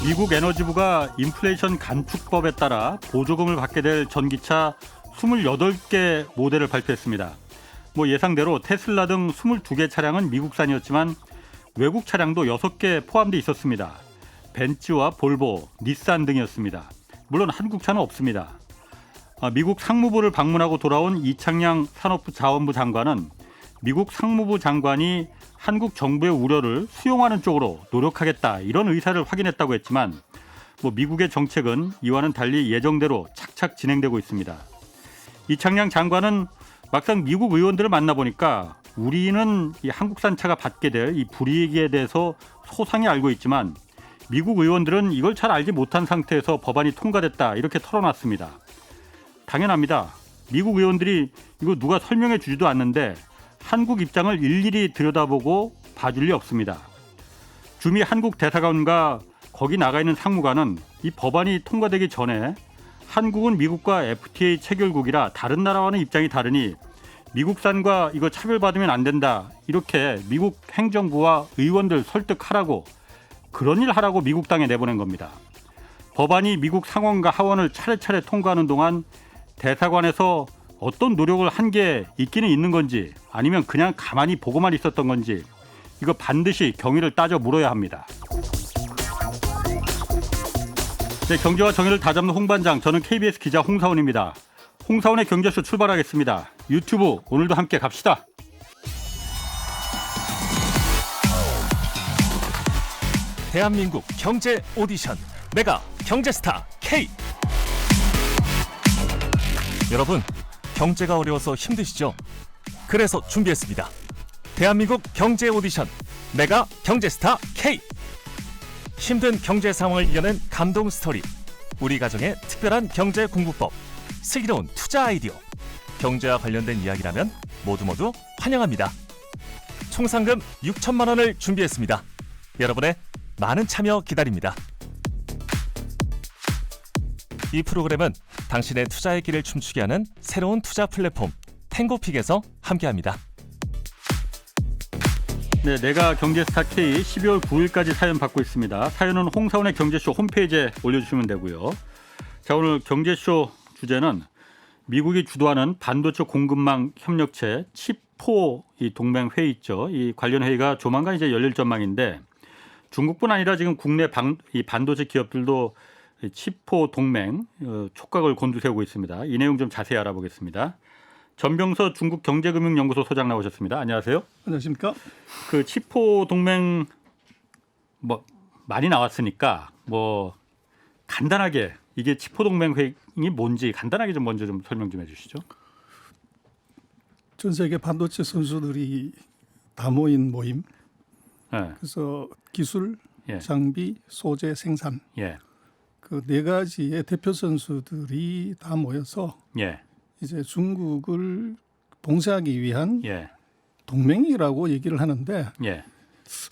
미국 에너지부가 인플레이션 감축법에 따라 보조금을 받게 될 전기차 28개 모델을 발표했습니다. 예상대로 테슬라 등 22개 차량은 미국산이었지만 외국 차량도 6개 포함돼 있었습니다. 벤츠와 볼보, 닛산 등이었습니다. 물론 한국 차는 없습니다. 미국 상무부를 방문하고 돌아온 이창양 산업부 자원부 장관은 미국 상무부 장관이 한국 정부의 우려를 수용하는 쪽으로 노력하겠다 이런 의사를 확인했다고 했지만 미국의 정책은 이와는 달리 예정대로 착착 진행되고 있습니다. 이창양 장관은 막상 미국 의원들을 만나보니까 우리는 이 한국산 차가 받게 될 이 불이익에 대해서 소상히 알고 있지만 미국 의원들은 이걸 잘 알지 못한 상태에서 법안이 통과됐다 이렇게 털어놨습니다. 당연합니다. 미국 의원들이 이거 누가 설명해 주지도 않는데 한국 입장을 일일이 들여다보고 봐줄 리 없습니다. 주미 한국 대사관과 거기 나가 있는 상무관은 이 법안이 통과되기 전에 한국은 미국과 FTA 체결국이라 다른 나라와는 입장이 다르니 미국산과 이거 차별받으면 안 된다. 이렇게 미국 행정부와 의원들 설득하라고 그런 일 하라고 미국 땅에 내보낸 겁니다. 법안이 미국 상원과 하원을 차례차례 통과하는 동안 대사관에서 어떤 노력을 한 게 있기는 있는 건지 아니면 그냥 가만히 보고만 있었던 건지 이거 반드시 경위를 따져 물어야 합니다. 네, 경제와 정의를 다잡는 홍반장, 저는 KBS 기자 홍사원입니다. 홍사원의 경제쇼 출발하겠습니다. 유튜브 오늘도 함께 갑시다. 대한민국 경제 오디션 메가 경제스타 K. 여러분, 경제가 어려워서 힘드시죠? 그래서 준비했습니다. 대한민국 경제 오디션 메가 경제스타 K. 힘든 경제 상황을 이겨낸 감동 스토리, 우리 가정의 특별한 경제 공부법, 슬기로운 투자 아이디어, 경제와 관련된 이야기라면 모두 환영합니다. 총 상금 6천만 원을 준비했습니다. 여러분의 많은 참여 기다립니다. 이 프로그램은 당신의 투자의 길을 춤추게 하는 새로운 투자 플랫폼 탱고픽에서 함께합니다. 네, 내가 경제스타 K 12월 9일까지 사연 받고 있습니다. 사연은 홍사원의 경제쇼 홈페이지에 올려주시면 되고요. 자, 오늘 경제쇼 주제는 미국이 주도하는 반도체 공급망 협력체 칩4 이 동맹 회의 있죠. 이 관련 회의가 조만간 이제 열릴 전망인데 중국뿐 아니라 지금 국내 이 반도체 기업들도 칩4 동맹 촉각을 곤두세우고 있습니다. 이 내용 좀 자세히 알아보겠습니다. 전병서 중국경제금융연구소 소장 나오셨습니다. 안녕하세요. 안녕하십니까? 그 칩4 동맹 많이 나왔으니까 간단하게 이게 칩4 동맹 회의이 뭔지 간단하게 좀 먼저 좀 설명 좀 해주시죠. 전 세계 반도체 선수들이 다 모인 모임. 네. 그래서 기술, 예. 장비, 소재, 생산 예. 그 네 가지의 대표 선수들이 다 모여서 예. 이제 중국을 봉쇄하기 위한 예. 동맹이라고 얘기를 하는데 예.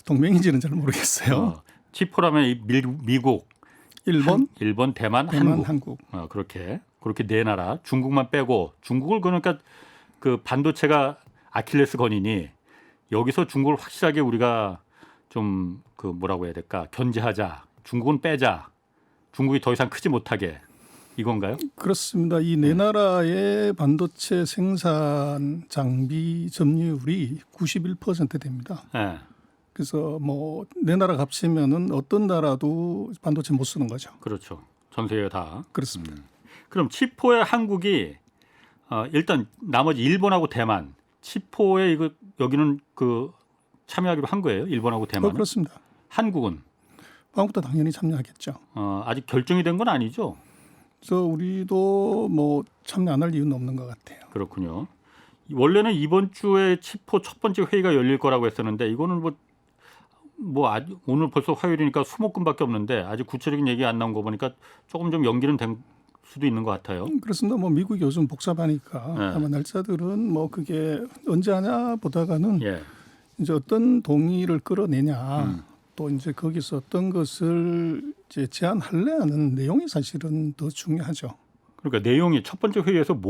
동맹인지는 잘 모르겠어요. 칩4라면 미국, 일본, 대만, 한국. 그렇게 네 나라, 중국만 빼고 중국을 그러니까 그 반도체가 아킬레스건이니 여기서 중국을 확실하게 우리가 좀 뭐라고 해야 될까? 견제하자. 중국은 빼자. 중국이 더 이상 크지 못하게. 이건가요? 그렇습니다. 이 네 나라의 반도체 생산 장비 점유율이 91% 됩니다. 네. 그래서 네 나라 합치면은 어떤 나라도 반도체 못 쓰는 거죠. 그렇죠. 전 세계가 다. 그렇습니다. 그럼 칩4의 한국이 일단 나머지 일본하고 대만, 칩4에 여기는 참여하기로 한 거예요. 일본하고 대만은. 그렇습니다. 한국은 한국도 당연히 참여하겠죠. 아직 결정이 된 건 아니죠. 그래서 우리도 참여 안 할 이유는 없는 것 같아요. 그렇군요. 원래는 이번 주에 칩4 첫 번째 회의가 열릴 거라고 했었는데 이거는 오늘 벌써 화요일이니까 수목금밖에 없는데 아직 구체적인 얘기 안 나온 거 보니까 조금 좀 연기는 된 수도 있는 것 같아요. 그렇습니다. 미국이 요즘 복잡하니까 네. 아마 날짜들은 그게 언제 하냐 보다가는 예. 이제 어떤 동의를 끌어내냐 또 이제 거기서 어떤 것을 이제 제안할래 하는 내용이 사실은 더 중요하죠. 그러니까 내용이 첫 번째 회의에서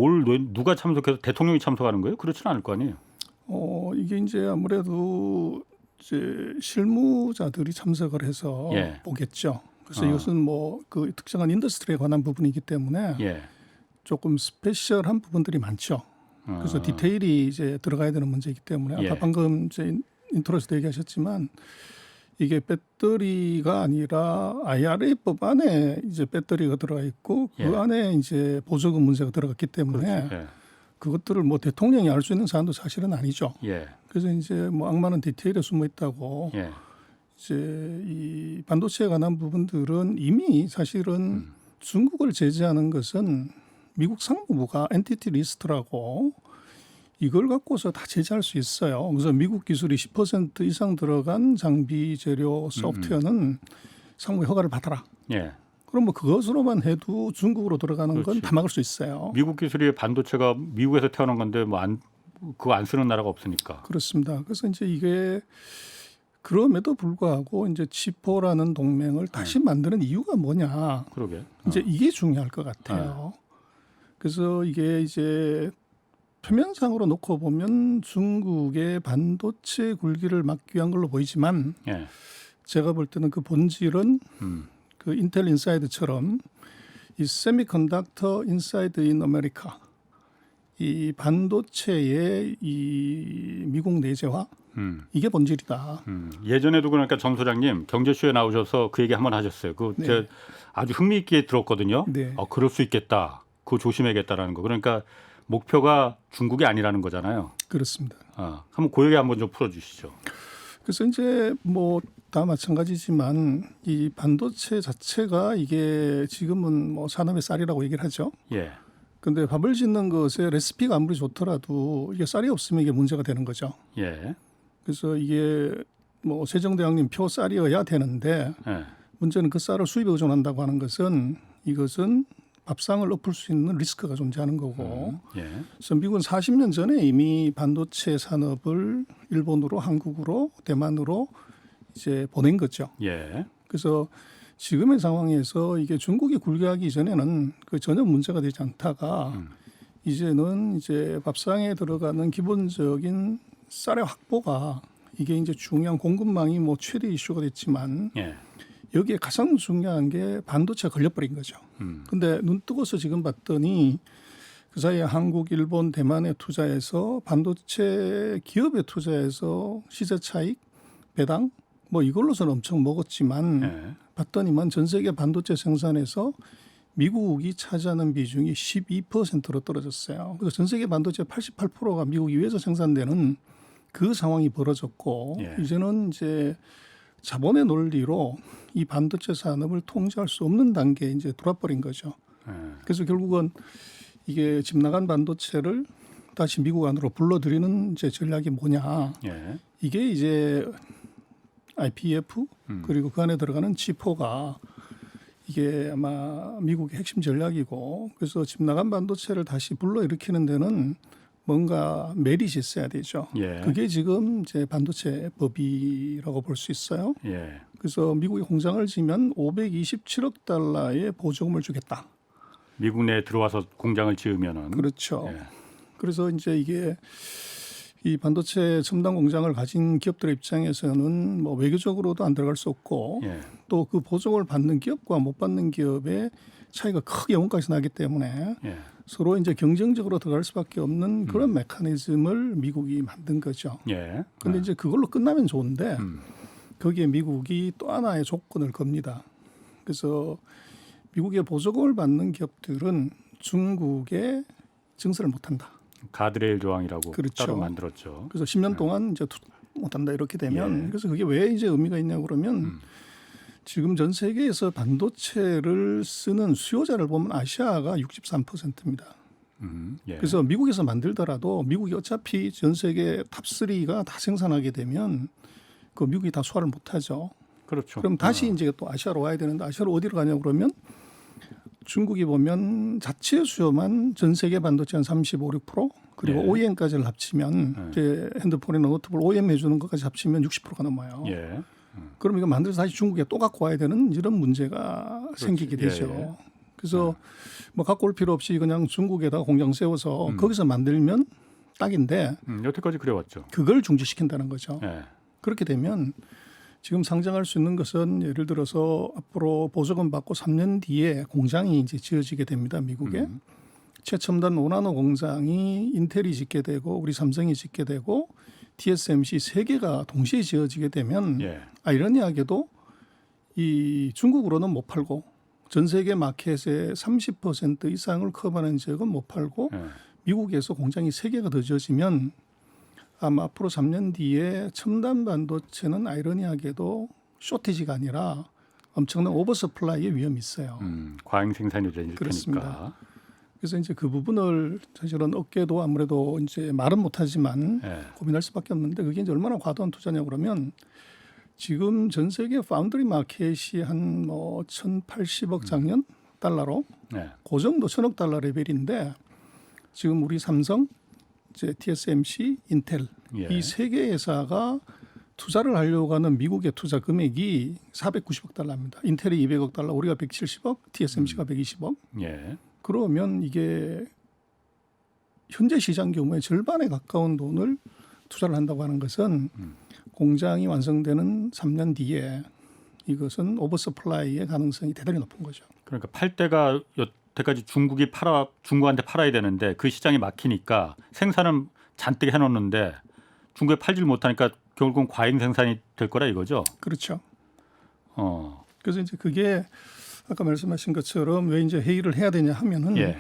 누가 참석해서 대통령이 참석하는 거예요? 그렇지는 않을 거 아니에요. 이게 이제 아무래도 이제 실무자들이 참석을 해서 예. 보겠죠. 그래서 이것은 뭐 그 특정한 인더스트리에 관한 부분이기 때문에 예. 조금 스페셜한 부분들이 많죠. 그래서 디테일이 이제 들어가야 되는 문제이기 때문에 아까 예. 방금 이제 인트로에서도 얘기하셨지만 이게 배터리가 아니라 IRA법 안에 이제 배터리가 들어가 있고 그 예. 안에 이제 보조금 문제가 들어갔기 때문에 예. 그것들을 뭐 대통령이 알 수 있는 사안도 사실은 아니죠. 예. 그래서 이제 뭐 악마는 디테일에 숨어 있다고 예. 이제 이 반도체에 관한 부분들은 이미 사실은 중국을 제재하는 것은 미국 상무부가 엔티티 리스트라고 이걸 갖고서 다 제재할 수 있어요. 그래서 미국 기술이 10% 이상 들어간 장비 재료 소프트웨어는 상무 허가를 받아라. 예. 그럼 뭐 그것으로만 해도 중국으로 들어가는 건 그렇지. 다 막을 수 있어요. 미국 기술이 반도체가 미국에서 태어난 건데 뭐 그거 안 쓰는 나라가 없으니까. 그렇습니다. 그래서 이제 이게 그럼에도 불구하고 이제 치포라는 동맹을 다시 만드는 이유가 뭐냐. 그러게. 이제 이게 중요할 것 같아요. 그래서 이게 이제 표면상으로 놓고 보면 중국의 반도체 굴기를 막기 위한 걸로 보이지만 예. 제가 볼 때는 그 본질은 그 인텔 인사이드처럼 이 세미컨덕터 인사이드 인 아메리카 이 반도체의 이 미국 내재화 이게 본질이다. 예전에도 그러니까 정 소장님 경제쇼에 나오셔서 그 얘기 한번 하셨어요. 그 네. 제가 아주 흥미있게 들었거든요. 네. 그럴 수 있겠다. 그거 조심해야겠다라는 거. 그러니까 목표가 중국이 아니라는 거잖아요. 그렇습니다. 한번 그 얘기 한번 좀 풀어주시죠. 그래서 이제 뭐 다 마찬가지지만 이 반도체 자체가 이게 지금은 뭐 산업의 쌀이라고 얘기를 하죠. 예. 근데 밥을 짓는 것에 레시피가 아무리 좋더라도 이게 쌀이 없으면 이게 문제가 되는 거죠. 예. 그래서 이게 뭐 세종대왕님 표 쌀이어야 되는데 예. 문제는 그 쌀을 수입에 의존한다고 하는 것은 이것은 밥상을 엎을 수 있는 리스크가 존재하는 거고. 예. 그래서 미국은 40년 전에 이미 반도체 산업을 일본으로, 한국으로, 대만으로 이제 보낸 거죠. 예. 그래서 지금의 상황에서 이게 중국이 굴격하기 전에는 그 전혀 문제가 되지 않다가 이제는 이제 밥상에 들어가는 기본적인 쌀의 확보가 이게 이제 중요한 공급망이 뭐 최대 이슈가 됐지만 예. 여기에 가장 중요한 게 반도체가 걸려버린 거죠. 근데 눈 뜨고서 지금 봤더니 그 사이에 한국, 일본, 대만에 투자해서 반도체 기업에 투자해서 시세 차익, 배당 뭐 이걸로서는 엄청 먹었지만 예. 봤더니만 전 세계 반도체 생산에서 미국이 차지하는 비중이 12%로 떨어졌어요. 그래서 전 세계 반도체 88%가 미국 이외에서 생산되는 그 상황이 벌어졌고 예. 이제는 이제 자본의 논리로 이 반도체 산업을 통제할 수 없는 단계에 이제 돌아버린 거죠. 예. 그래서 결국은 이게 집 나간 반도체를 다시 미국 안으로 불러들이는 이제 전략이 뭐냐. 예. 이게 이제 IPF 그리고 그 안에 들어가는 치포가 이게 아마 미국의 핵심 전략이고 그래서 집 나간 반도체를 다시 불러일으키는 데는 뭔가 메릿이 있어야 되죠. 예. 그게 지금 이제 반도체 법이라고 볼 수 있어요. 예. 그래서 미국이 공장을 지면 527억 달러의 보조금을 주겠다. 미국 내에 들어와서 공장을 지으면은 그렇죠. 예. 그래서 이제 이게 이 반도체 첨단 공장을 가진 기업들의 입장에서는 뭐 외교적으로도 안 들어갈 수 없고 예. 또 그 보조금을 받는 기업과 못 받는 기업의 차이가 크게 원가에서 나기 때문에 예. 서로 이제 경쟁적으로 들어갈 수밖에 없는 그런 메커니즘을 미국이 만든 거죠. 예. 근데 이제 그걸로 끝나면 좋은데 거기에 미국이 또 하나의 조건을 겁니다. 그래서 미국의 보조금을 받는 기업들은 중국에 증설을 못한다. 가드레일 조항이라고 그렇죠. 따로 만들었죠. 그래서 10년 동안 이제 못한다 이렇게 되면 예. 그래서 그게 왜 이제 의미가 있냐 그러면 지금 전 세계에서 반도체를 쓰는 수요자를 보면 아시아가 63%입니다. 예. 그래서 미국에서 만들더라도 미국이 어차피 전 세계 탑3가 다 생산하게 되면 그 미국이 다 소화를 못하죠. 그렇죠. 그럼 다시 이제 또 아시아로 와야 되는데 아시아로 어디로 가냐 그러면 중국이 보면 자체 수요만 전 세계 반도체 한 35, 6% 그리고 예. OEM까지를 합치면 이제 핸드폰이나 노트북 OEM 해주는 것까지 합치면 60%가 넘어요. 예. 그럼 이거 만들어서 다시 중국에 또 갖고 와야 되는 이런 문제가 생기게 되죠. 예, 예. 그래서 뭐 갖고 올 필요 없이 그냥 중국에다가 공장 세워서 거기서 만들면 딱인데 여태까지 그래왔죠. 그걸 중지시킨다는 거죠. 예. 그렇게 되면 지금 상정할 수 있는 것은 예를 들어서 앞으로 보조금 받고 3년 뒤에 공장이 이제 지어지게 됩니다. 미국에. 최첨단 5나노 공장이 인텔이 짓게 되고 우리 삼성이 짓게 되고 TSMC 세 개가 동시에 지어지게 되면 예. 아이러니하게도 이 중국으로는 못 팔고 전 세계 마켓의 30% 이상을 커버하는 지역은 못 팔고 예. 미국에서 공장이 세 개가 더 지어지면 아마 앞으로 3년 뒤에 첨단 반도체는 아이러니하게도 쇼티지가 아니라 엄청난 오버서플라이의 위험이 있어요. 과잉 생산이 될 그렇습니다. 테니까. 그래서 이제 그 부분을 사실은 업계도 아무래도 이제 말은 못하지만 예. 고민할 수밖에 없는데 그게 이제 얼마나 과도한 투자냐 그러면 지금 전 세계 파운드리 마켓이 한 뭐 1,080억 작년 달러로 예. 그 정도 1,000억 달러 레벨인데 지금 우리 삼성, 이제 TSMC, 인텔 예. 이 세 개 회사가 투자를 하려고 하는 미국의 투자 금액이 490억 달러입니다. 인텔이 200억 달러, 우리가 170억, TSMC가 120억. 예. 그러면 이게 현재 시장 경우에 절반에 가까운 돈을 투자를 한다고 하는 것은 공장이 완성되는 3년 뒤에 이것은 오버서플라이의 가능성이 대단히 높은 거죠. 그러니까 팔 때가 여태까지 중국한테 팔아야 되는데 그 시장이 막히니까 생산은 잔뜩 해놓는데 중국에 팔질 못하니까 결국은 과잉 생산이 될 거라 이거죠. 그렇죠. 어. 그래서 이제 그게 아까 말씀하신 것처럼 왜 이제 회의를 해야 되냐 하면은 예.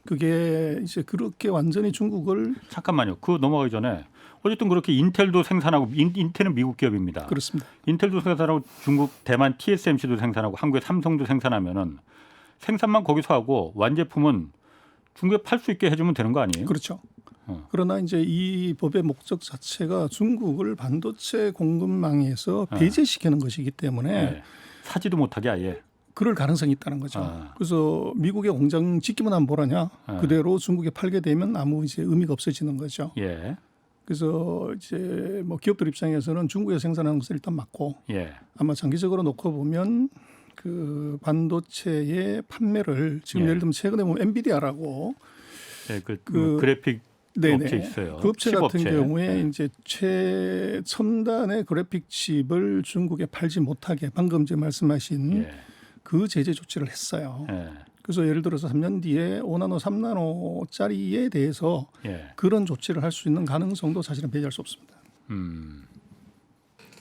그게 이제 그렇게 완전히 중국을 잠깐만요. 그 넘어가기 전에 어쨌든 그렇게 인텔도 생산하고 인텔은 미국 기업입니다. 그렇습니다. 인텔도 생산하고 중국 대만 TSMC도 생산하고 한국의 삼성도 생산하면은 생산만 거기서 하고 완제품은 중국에 팔 수 있게 해주면 되는 거 아니에요? 그렇죠. 그러나 이제 이 법의 목적 자체가 중국을 반도체 공급망에서 배제시키는 것이기 때문에 예. 사지도 못하게 아예. 그럴 가능성이 있다는 거죠. 아. 그래서 미국의 공장 짓기만 하면 뭐라냐? 그대로 중국에 팔게 되면 아무 이제 의미가 없어지는 거죠. 예. 그래서 이제 뭐 기업들 입장에서는 중국에 생산하는 것을 일단 막고 예. 아마 장기적으로 놓고 보면 그 반도체의 판매를 지금 예. 예를 들면 최근에 보면 엔비디아라고 예. 그 그- 그래픽 네네. 업체 있어요. 그 업체 같은 칩업체. 경우에 예. 이제 최첨단의 그래픽 칩을 중국에 팔지 못하게 방금 이제 말씀하신 예. 그 제재 조치를 했어요. 예. 그래서 예를 들어서 3년 뒤에 5나노, 3나노짜리에 대해서 예. 그런 조치를 할 수 있는 가능성도 사실은 배제할 수 없습니다.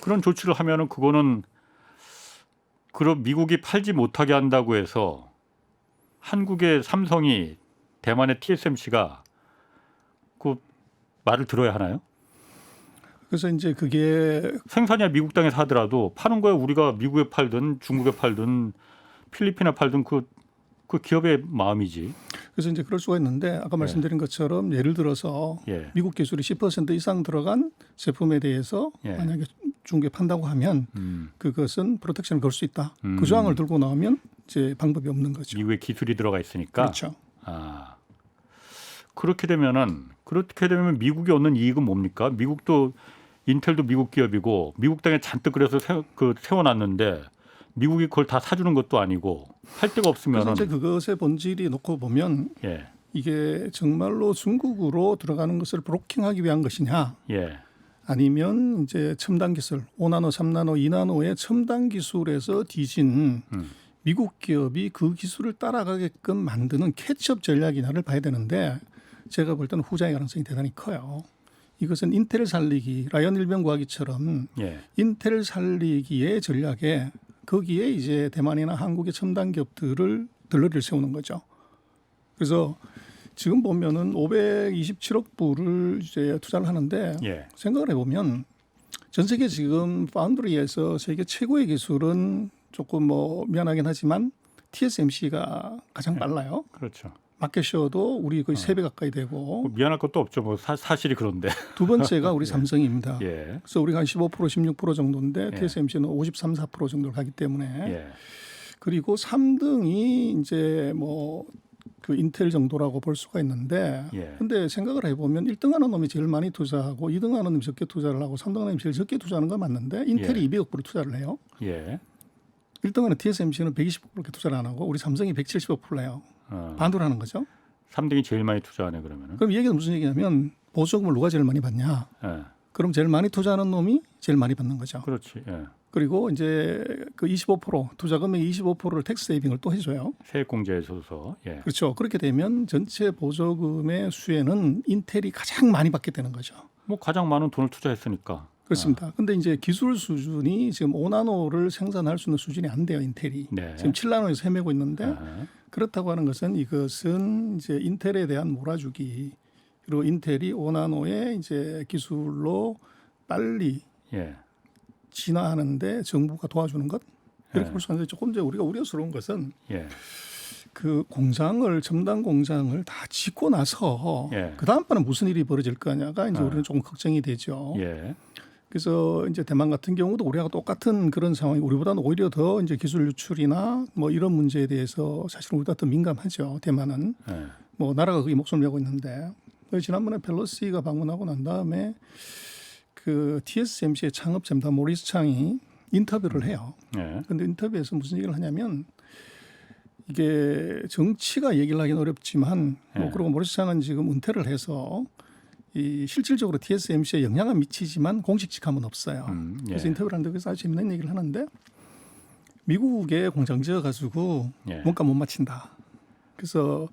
그런 조치를 하면은 그거는 그럼 미국이 팔지 못하게 한다고 해서 한국의 삼성이 대만의 TSMC가 그 말을 들어야 하나요? 그래서 이제 그게 생산이야 미국 땅에서 하더라도 파는 거야 우리가 미국에 팔든 중국에 팔든 필리핀에 팔든 그 기업의 마음이지. 그래서 이제 그럴 수가 있는데 아까 말씀드린 것처럼 예를 들어서 예. 미국 기술이 10% 이상 들어간 제품에 대해서 예. 만약에 중국에 판다고 하면 그것은 프로텍션을 걸 수 있다. 그 조항을 들고 나오면 이제 방법이 없는 거죠. 미국에 기술이 들어가 있으니까. 그렇죠. 아. 그렇게 되면 미국이 얻는 이익은 뭡니까? 미국도 인텔도 미국 기업이고 미국 땅에 잔뜩 그래서 세워놨는데 미국이 그걸 다 사주는 것도 아니고 할 데가 그래서 없으면은 이제 그것의 본질이 놓고 보면 예. 이게 정말로 중국으로 들어가는 것을 브로킹하기 위한 것이냐 예. 아니면 이제 첨단 기술 5나노, 3나노, 2나노의 첨단 기술에서 뒤진 미국 기업이 그 기술을 따라가게끔 만드는 캐치업 전략이냐를 봐야 되는데 제가 볼 때는 후자의 가능성이 대단히 커요. 이것은 인텔 살리기, 라이언 일병과학기처럼 예. 인텔 살리기의 전략에 거기에 이제 대만이나 한국의 첨단 기업들을 들러리를 세우는 거죠. 그래서 지금 보면은 527억 불을 이제 투자를 하는데 예. 생각을 해보면 전 세계 지금 파운드리에서 세계 최고의 기술은 조금 뭐 미안하긴 하지만 TSMC가 가장 빨라요. 그렇죠. 마켓셔도 우리 거의 3배 가까이 되고 뭐 미안할 것도 없죠. 뭐 사실이 그런데. 두 번째가 우리 삼성입니다. 예. 그래서 우리가 한 15%, 16% 정도인데 예. TSMC는 53, 4% 정도를 가기 때문에 예. 그리고 3등이 이제 뭐 그 인텔 정도라고 볼 수가 있는데 예. 근데 생각을 해보면 1등 하는 놈이 제일 많이 투자하고 2등 하는 놈이 적게 투자를 하고 3등 하는 놈이 제일 적게 투자하는 건 맞는데 인텔이 예. 200억 불을 투자를 해요. 예. 1등하는 TSMC는 120억 불밖에 투자를 안 하고 우리 삼성이 170억 불을 해요. 반도를 하는 거죠. 3등이 제일 많이 투자하네 그러면은. 그럼 이 얘기는 무슨 얘기냐면 보조금을 누가 제일 많이 받냐. 예. 그럼 제일 많이 투자하는 놈이 제일 많이 받는 거죠. 그렇지. 예. 그리고 이제 그 25% 투자 금액 25%를 텍스 세이빙을 또 해줘요. 세액공제에 있어서 예. 그렇죠. 그렇게 되면 전체 보조금의 수혜는 인텔이 가장 많이 받게 되는 거죠. 뭐 가장 많은 돈을 투자했으니까. 그렇습니다. 근데 이제 기술 수준이 지금 5나노를 생산할 수 있는 수준이 안 돼요, 인텔이. 네. 지금 7나노에서 헤매고 있는데 아, 그렇다고 하는 것은 이것은 이제 인텔에 대한 몰아주기 그리고 인텔이 5나노의 이제 기술로 빨리 예. 진화하는데 정부가 도와주는 것 이렇게 네. 볼 수 있는데 조금 이제 우리가 우려스러운 것은 예. 그 공장을 첨단 공장을 다 짓고 나서 예. 그 다음번에 무슨 일이 벌어질 거냐가 이제 아. 우리는 조금 걱정이 되죠. 예. 그래서 이제 대만 같은 경우도 우리하고 똑같은 그런 상황이 우리보다는 오히려 더 이제 기술 유출이나 뭐 이런 문제에 대해서 사실은 우리보다 더 민감하죠. 대만은 예. 뭐 나라가 거기 목숨을 내고 있는데 지난번에 펠로시가 방문하고 난 다음에 그 TSMC의 창업자입니다. 모리스 창이 인터뷰를 해요. 예. 근데 인터뷰에서 무슨 얘기를 하냐면 이게 정치가 얘기를 하기는 어렵지만 뭐 예. 그리고 모리스 창은 지금 은퇴를 해서 이 실질적으로 TSMC에 영향은 미치지만 공식 직함은 없어요. 예. 그래서 인터뷰를 하는데 그래서 아주 재밌는 얘기를 하는데 미국에 공장 지어가지고 예. 원가 못 맞춘다. 그래서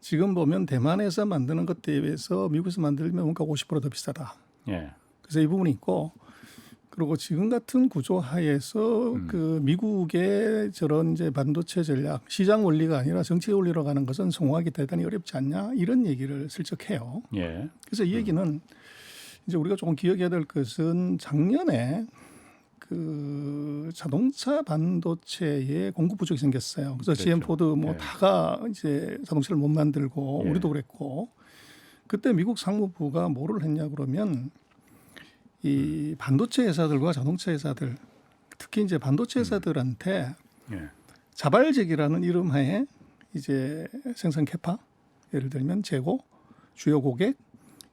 지금 보면 대만에서 만드는 것 대비해서 미국에서 만들면 원가 50%더 비싸다. 예. 그래서 이 부분이 있고 그리고 지금 같은 구조 하에서 그 미국의 저런 이제 반도체 전략 시장 원리가 아니라 정치 원리로 가는 것은 성공하기 대단히 어렵지 않냐 이런 얘기를 슬쩍 해요. 예. 그래서 이 얘기는 이제 우리가 조금 기억해야 될 것은 작년에 그 자동차 반도체에 공급 부족이 생겼어요. 그래서 그랬죠. GM 포드 뭐 예. 다가 이제 자동차를 못 만들고 예. 우리도 그랬고 그때 미국 상무부가 뭐를 했냐 그러면 이 반도체 회사들과 자동차 회사들 특히 이제 반도체 회사들한테 예. 자발적이라는 이름하에 이제 생산 캐파 예를 들면 재고 주요 고객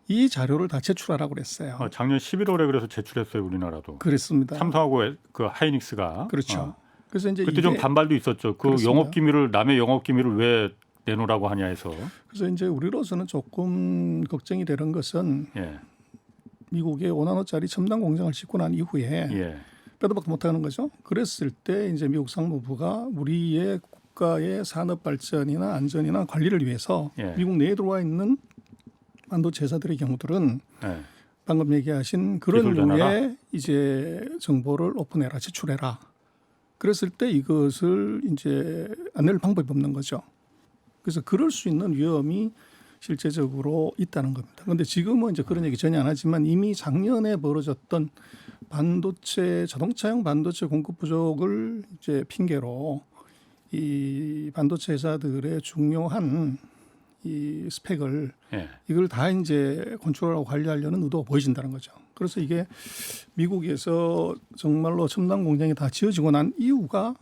이 자료를 다 제출하라고 그랬어요. 작년 11월에 그래서 제출했어요 우리나라도. 그랬습니다. 삼성하고 그 하이닉스가. 그렇죠. 그래서 이제 그때 좀 반발도 있었죠. 그 그렇습니다. 영업 기밀을 남의 영업 기밀을 왜 내놓으라고 하냐 해서. 그래서 이제 우리로서는 조금 걱정이 되는 것은 예. 미국의 5나노짜리 첨단 공장을 짓고 난 이후에 예. 빼도 박도 못하는 거죠. 그랬을 때 이제 미국 상무부가 우리의 국가의 산업 발전이나 안전이나 관리를 위해서 예. 미국 내에 들어와 있는 반도체 회사들의 경우들은 예. 방금 얘기하신 그런 기술 전환하라? 류의 이제 정보를 오픈해라, 제출해라. 그랬을 때 이것을 이제 안 낼 방법이 없는 거죠. 그래서 그럴 수 있는 위험이 실제적으로 있다는 겁니다. 그런데 지금은 이제 그런 얘기 전혀 안 하지만 이미 작년에 벌어졌던 반도체 자동차용 반도체 공급 부족을 이제 핑계로 이 반도체 회사들의 중요한 이 스펙을 예. 이걸 다 이제 컨트롤하고 관리하려는 의도가 보여진다는 거죠. 그래서 이게 미국에서 정말로 첨단 공장이 다 지어지고 난 이유가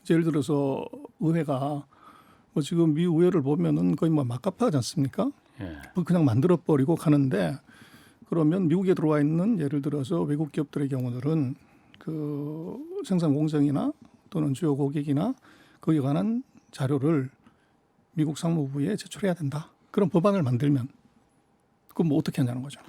예를 들어서 의회가 뭐 지금 미 의회를 보면은 거의 뭐 막가파하지 않습니까? 예. 그냥 만들어 버리고 가는데 그러면 미국에 들어와 있는 예를 들어서 외국 기업들의 경우들은 그 생산 공정이나 또는 주요 고객이나 거기에 관한 자료를 미국 상무부에 제출해야 된다. 그런 법안을 만들면 그럼 뭐 어떻게 하냐는 거죠.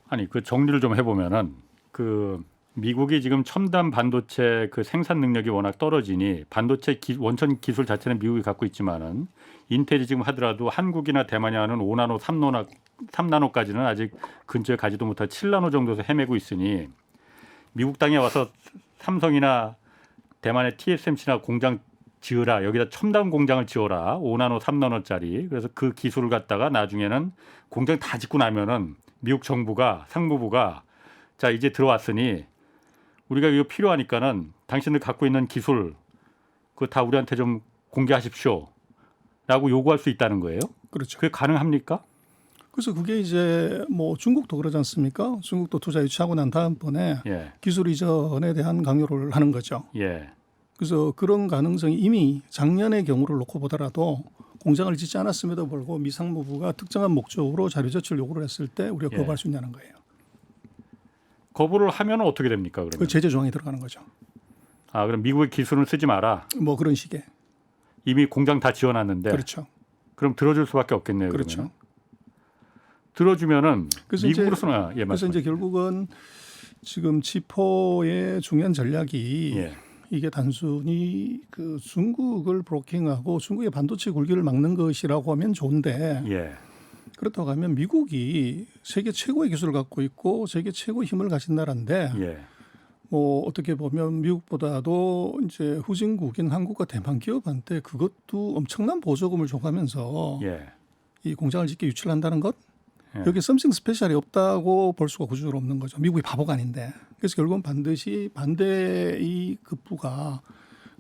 아니 그 정리를 좀 해보면은 그 미국이 지금 첨단 반도체 그 생산 능력이 워낙 떨어지니 반도체 원천 기술 자체는 미국이 갖고 있지만은 인텔이 지금 하더라도 한국이나 대만이 하는 5나노, 3나노까지는 아직 근처에 가지도 못할 7나노 정도에서 헤매고 있으니 미국 땅에 와서 삼성이나 대만의 TSMC나 공장 지으라. 여기다 첨단 공장을 지어라. 5나노, 3나노짜리. 그래서 그 기술을 갖다가 나중에는 공장 다 짓고 나면은 미국 정부가 상무부가 자 이제 들어왔으니 우리가 이거 필요하니까는 당신들 갖고 있는 기술 그거 다 우리한테 좀 공개하십시오. 라고 요구할 수 있다는 거예요. 그렇죠. 그게 가능합니까? 그래서 그게 이제 뭐 중국도 그러지 않습니까? 중국도 투자 유치하고 난 다음번에 예. 기술 이전에 대한 강요를 하는 거죠. 예. 그래서 그런 가능성이 이미 작년의 경우를 놓고 보더라도 공장을 짓지 않았음에도 불구하고 미 상무부가 특정한 목적으로 자료 제출 요구를 했을 때 우리가 예. 거부할 수 있냐는 거예요. 거부를 하면 어떻게 됩니까? 그러면? 그 제재 조항이 들어가는 거죠. 아 그럼 미국의 기술은 쓰지 마라. 뭐 그런 식의. 이미 공장 다 지어놨는데. 그렇죠. 그럼 들어줄 수밖에 없겠네요. 그렇죠. 그러면. 들어주면은 그래서 미국으로서는 그래서 이제 결국은 지금 지포의 중요한 전략이 예. 이게 단순히 그 중국을 브로킹하고 중국의 반도체 굴기를 막는 것이라고 하면 좋은데 예. 그렇다고 하면 미국이 세계 최고의 기술을 갖고 있고 세계 최고의 힘을 가진 나라인데 예. 뭐 어떻게 보면 미국보다도 이제 후진국인 한국과 대만 기업한테 그것도 엄청난 보조금을 줘가면서 예. 이 공장을 짓게 유치를 한다는 것 예. 여기 썸씽 스페셜이 없다고 볼 수가 구조적으로 없는 거죠. 미국이 바보가 아닌데. 그래서 결국은 반드시 반대의 급부가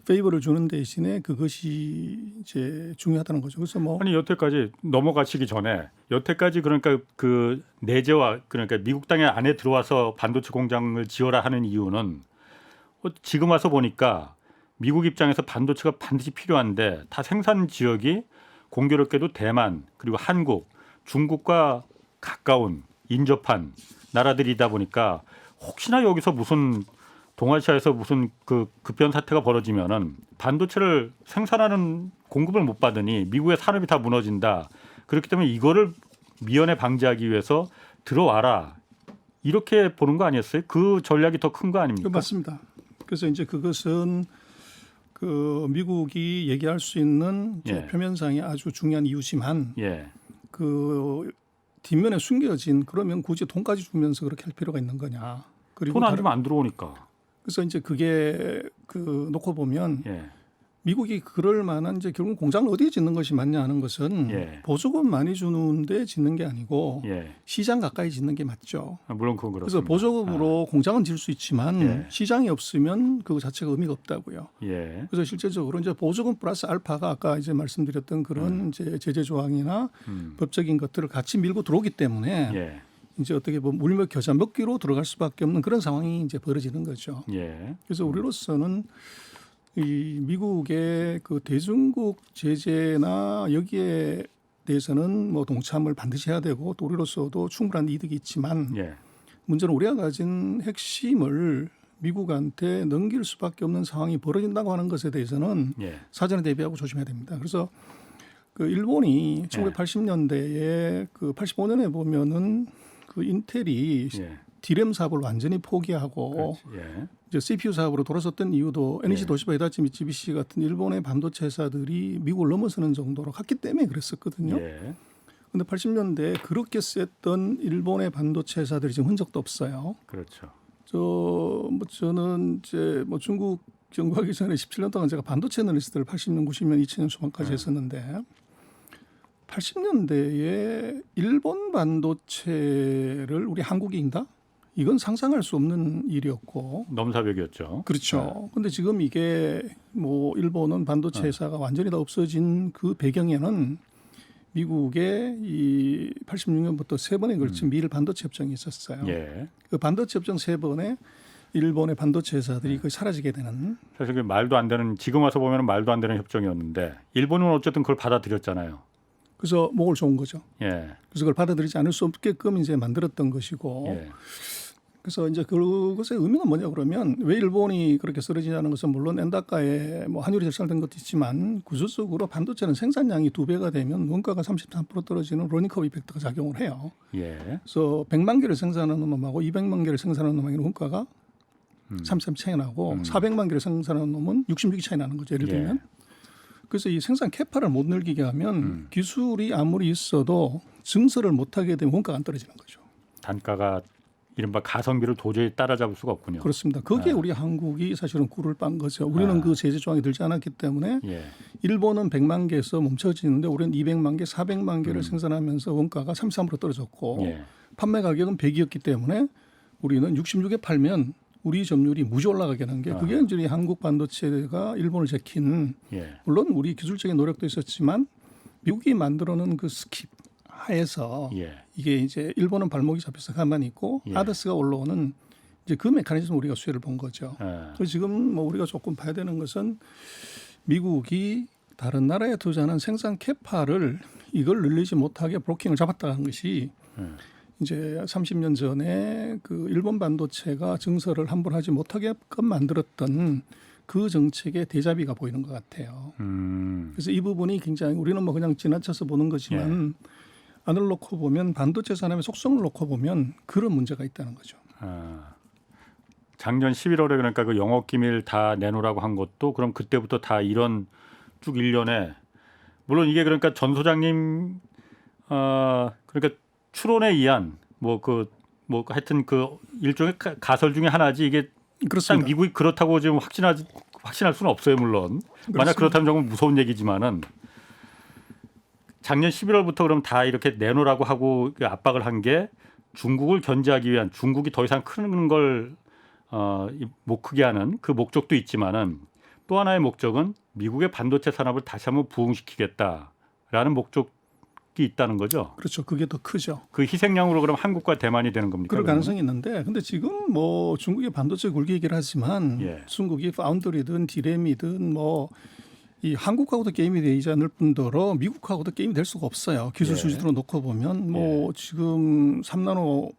페이버를 주는 대신에 그것이 이제 중요하다는 거죠. 그래서 뭐 아니 여태까지 넘어가시기 전에 여태까지 그러니까 그 내재와 그러니까 미국 땅에 안에 들어와서 반도체 공장을 지어라 하는 이유는 지금 와서 보니까 미국 입장에서 반도체가 반드시 필요한데 다 생산 지역이 공교롭게도 대만 그리고 한국, 중국과 가까운 인접한 나라들이다 보니까 혹시나 여기서 무슨 동아시아에서 무슨 그 급변 사태가 벌어지면은 반도체를 생산하는 공급을 못 받으니 미국의 산업이 다 무너진다. 그렇기 때문에 이거를 미연에 방지하기 위해서 들어와라. 이렇게 보는 거 아니었어요? 그 전략이 더 큰 거 아닙니까? 맞습니다. 그래서 이제 그것은 그 미국이 얘기할 수 있는 이제 예. 표면상의 아주 중요한 이유지만 예. 그 뒷면에 숨겨진 그러면 굳이 돈까지 주면서 그렇게 할 필요가 있는 거냐. 그리고 돈 안 주면 안 들어오니까. 그래서 이제 그게 그 놓고 보면 예. 미국이 그럴 만한 이제 결국 공장을 어디에 짓는 것이 맞냐 하는 것은 예. 보조금 많이 주는데 짓는 게 아니고 예. 시장 가까이 짓는 게 맞죠. 물론 그건 그래서 그렇습니다. 보조금으로 공장은 질 수 있지만 예. 시장이 없으면 그거 자체가 의미가 없다고요. 예. 그래서 실제적으로 이제 보조금 플러스 알파가 아까 이제 말씀드렸던 그런 이제 제재 조항이나 법적인 것들을 같이 밀고 들어오기 때문에 예. 이제 어떻게 보면 물며 겨자 먹기로 들어갈 수밖에 없는 그런 상황이 이제 벌어지는 거죠. 예. 그래서 우리로서는 이 미국의 그 대중국 제재나 여기에 대해서는 뭐 동참을 반드시 해야 되고 또 우리로서도 충분한 이득이 있지만 예. 문제는 우리가 가진 핵심을 미국한테 넘길 수밖에 없는 상황이 벌어진다고 하는 것에 대해서는 예. 사전에 대비하고 조심해야 됩니다. 그래서 그 일본이 1980년대에 그 85년에 보면은 그 인텔이 예. 디램 사업을 완전히 포기하고 그렇지. 예. 이제 CPU 사업으로 돌아섰던 이유도 NEC 도시바, 히다치, 미쓰비시 같은 일본의 반도체 회사들이 미국을 넘어서는 정도로 갔기 때문에 그랬었거든요. 예. 근데 80년대에 그렇게 셌던 일본의 반도체 회사들이 지금 흔적도 없어요. 그렇죠. 저는 이제 뭐 중국 정부하기 전에 17년 동안 제가 반도체 애널리스트를 80년, 90년, 2000년 초반까지 했었는데 80년대에 일본 반도체를 우리 한국이 인다? 이건 상상할 수 없는 일이었고 넘사벽이었죠. 그렇죠. 근데 지금 이게 뭐 일본은 반도체 회사가 완전히 다 없어진 그 배경에는 미국의 이 86년부터 세 번에 걸친 미일 반도체 협정이 있었어요. 예. 그 반도체 협정 세 번에 일본의 반도체 회사들이 거의 사라지게 되는. 사실 그 말도 안 되는 지금 와서 보면 말도 안 되는 협정이었는데 일본은 어쨌든 그걸 받아들였잖아요. 그래서 목을 좋은 거죠. 예. 그래서 그걸 받아들이지 않을 수 없게끔 이제 만들었던 것이고. 예. 그래서 이제 그것의 의미는 뭐냐 그러면 왜 일본이 그렇게 쓰러지냐는 것은 물론 엔다카에 뭐 환율이 절상된 것도 있지만 구조적으로 반도체는 생산량이 2배가 되면 원가가 33% 떨어지는 로닝커브 이펙트가 작용을 해요. 예. 그래서 100만 개를 생산하는 놈하고 200만 개를 생산하는 놈하고는 원가가 33 차이 나고 400만 개를 생산하는 놈은 66이 차이 나는 거죠. 예를 들면. 그래서 이 생산 캐파를 못 늘리게 하면 기술이 아무리 있어도 증설을 못하게 되면 원가가 안 떨어지는 거죠. 단가가 이른바 가성비를 도저히 따라잡을 수가 없군요. 그렇습니다. 거기에 우리 한국이 사실은 꿀을 빤 거죠. 우리는 그 제재 조항이 들지 않았기 때문에 예. 일본은 100만 개에서 멈춰지는데 우리는 200만 개, 400만 개를 생산하면서 원가가 33% 떨어졌고 예. 판매 가격은 100이었기 때문에 우리는 66에 팔면 우리 점유율이 무지 올라가게 하는 게 그게 이제 한국 반도체가 일본을 제킨 예. 물론 우리 기술적인 노력도 있었지만 미국이 만들어놓은 그 스킵 하에서 예. 이게 이제 일본은 발목이 잡혀서 가만히 있고 예. 아더스가 올라오는 이제 그 메커니즘 우리가 수혜를 본 거죠. 그래서 지금 뭐 우리가 조금 봐야 되는 것은 미국이 다른 나라에 투자하는 생산 캐파를 이걸 늘리지 못하게 브로킹을 잡았다는 것이 이제 30년 전에 그 일본 반도체가 증설을 함부로 하지 못하게끔 만들었던 그 정책의 대자비가 보이는 것 같아요. 그래서 이 부분이 굉장히 우리는 뭐 그냥 지나쳐서 보는 거지만 안을 놓고 보면 반도체 산업의 속성을 놓고 보면 그런 문제가 있다는 거죠. 작년 11월에 그러니까 그 영업 기밀 다 내놓으라고 한 것도 그럼 그때부터 다 이런 쭉 일련에 물론 이게 그러니까 전 소장님 그러니까 추론에 의한 뭐 하여튼 그 일종의 가설 중에 하나지 이게 딱 그렇습니다. 미국이 그렇다고 지금 확신할 수는 없어요 물론. 만약 그렇다면 조금 무서운 얘기지만은 작년 11월부터 그럼 다 이렇게 내놓으라고 하고 압박을 한 게 중국을 견제하기 위한 중국이 더 이상 크는 걸 못 크게 하는 그 목적도 있지만은 또 하나의 목적은 미국의 반도체 산업을 다시 한번 부흥시키겠다라는 목적이 있다는 거죠. 그렇죠. 그게 더 크죠. 그 희생양으로 그럼 한국과 대만이 되는 겁니까? 그럴 그러면? 가능성이 있는데, 근데 지금 뭐 중국의 반도체 굴기 얘기를 하지만 예. 중국이 파운드리든 디램이든 뭐 이 한국하고도 게임이 되지 않을 뿐더러 미국하고도 게임이 될 수가 없어요. 기술 예. 수준으로 놓고 보면 뭐 지금 3나노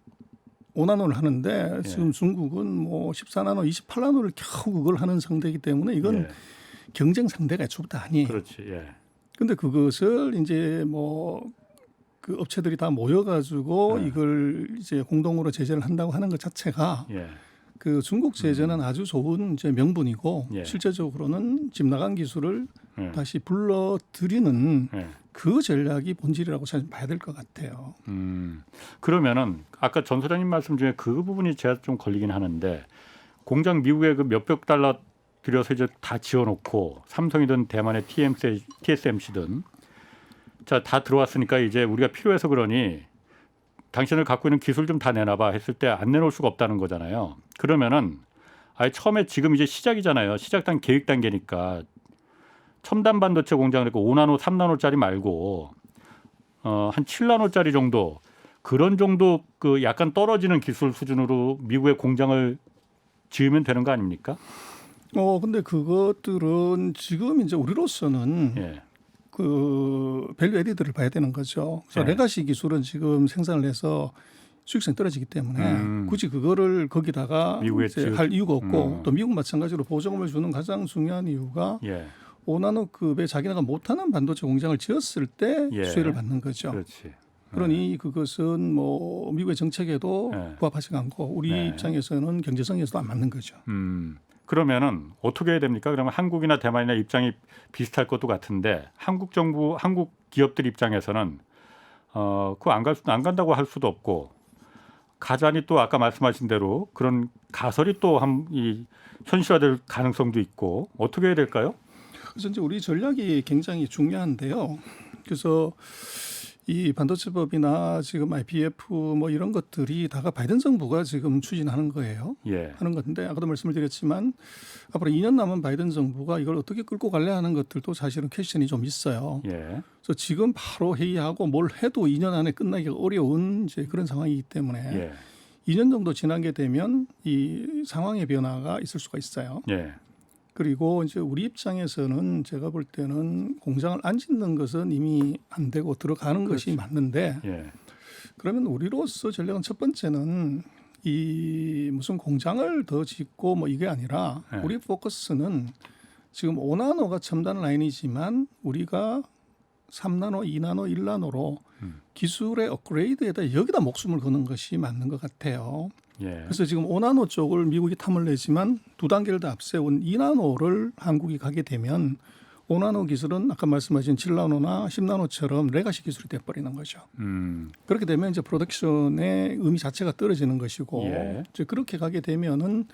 5나노를 하는데 예. 지금 중국은 뭐 14나노, 28나노를 겨우 그걸 하는 상대이기 때문에 이건 예. 경쟁 상대가 애초부터 아니에요. 그렇지. 예. 근데 그것을 이제 뭐 그 업체들이 다 모여가지고 네. 이걸 이제 공동으로 제재를 한다고 하는 것 자체가 예. 그 중국 제재는 아주 좋은 이제 명분이고 예. 실제적으로는 집 나간 기술을 예. 다시 불러들이는 예. 그 전략이 본질이라고 잘 봐야 될 것 같아요. 그러면은 아까 전 소장님 말씀 중에 그 부분이 제가 좀 걸리긴 하는데 공장 미국에 그 몇백 달러 들여서 이제 다 지어놓고 삼성이든 대만의 TSMC든 자 다 들어왔으니까 이제 우리가 필요해서 그러니 당신을 갖고 있는 기술 좀 다 내놔봐 했을 때 안 내놓을 수가 없다는 거잖아요. 그러면은 아예 처음에 지금 이제 시작이잖아요. 시작단 계획 단계니까 첨단 반도체 공장을 했고 5나노, 3나노짜리 말고 한 7나노짜리 정도 그런 정도 그 약간 떨어지는 기술 수준으로 미국의 공장을 지으면 되는 거 아닙니까? 근데 그것들은 지금 이제 우리로서는 예. 그 밸류 에디드를 봐야 되는 거죠. 그래서 네. 레가시 기술은 지금 생산을 해서 수익성이 떨어지기 때문에 굳이 그거를 거기다가 미국에 이제 지을- 할 이유가 없고 또 미국 마찬가지로 보조금을 주는 가장 중요한 이유가 예. 5나노급의 자기네가 못하는 반도체 공장을 지었을 때 예. 수혜를 받는 거죠. 그렇지. 그러니 그것은 뭐 미국의 정책에도 네. 부합하지 않고 우리 네. 입장에서는 경제성에서도 안 맞는 거죠. 그러면은 어떻게 해야 됩니까? 그러면 한국이나 대만이나 입장이 비슷할 것도 같은데 한국 정부, 한국 기업들 입장에서는 그거 안 간다고 할 수도 없고 가자니 또 아까 말씀하신 대로 그런 가설이 또 이 현실화될 가능성도 있고 어떻게 해야 될까요? 그래서 이제 우리 전략이 굉장히 중요한데요. 그래서 이 반도체법이나 지금 IPF 뭐 이런 것들이 다가 바이든 정부가 지금 추진하는 거예요. 예. 하는 건데 아까도 말씀을 드렸지만 앞으로 2년 남은 바이든 정부가 이걸 어떻게 끌고 갈래 하는 것들도 사실은 퀘스천이 좀 있어요. 예. 그래서 지금 바로 회의하고 뭘 해도 2년 안에 끝나기가 어려운 이제 그런 상황이기 때문에 예. 2년 정도 지나게 되면 이 상황의 변화가 있을 수가 있어요. 예. 그리고 이제 우리 입장에서는 제가 볼 때는 공장을 안 짓는 것은 이미 안 되고 들어가는 것이 맞는데 예. 그러면 우리로서 전략은 첫 번째는 이 무슨 공장을 더 짓고 뭐 이게 아니라 네. 우리 포커스는 지금 5나노가 첨단 라인이지만 우리가 3나노, 2나노, 1나노로 기술의 업그레이드에다 여기다 목숨을 거는 것이 맞는 것 같아요. 예. 그래서 지금 5나노 쪽을 미국이 탐을 내지만 두 단계를 더 앞세운 2나노를 한국이 가게 되면 5나노 기술은 아까 말씀하신 7나노나 10나노처럼 레가시 기술이 돼버리는 거죠. 그렇게 되면 이제 프로덕션의 의미 자체가 떨어지는 것이고 예. 이제 그렇게 가게 되면은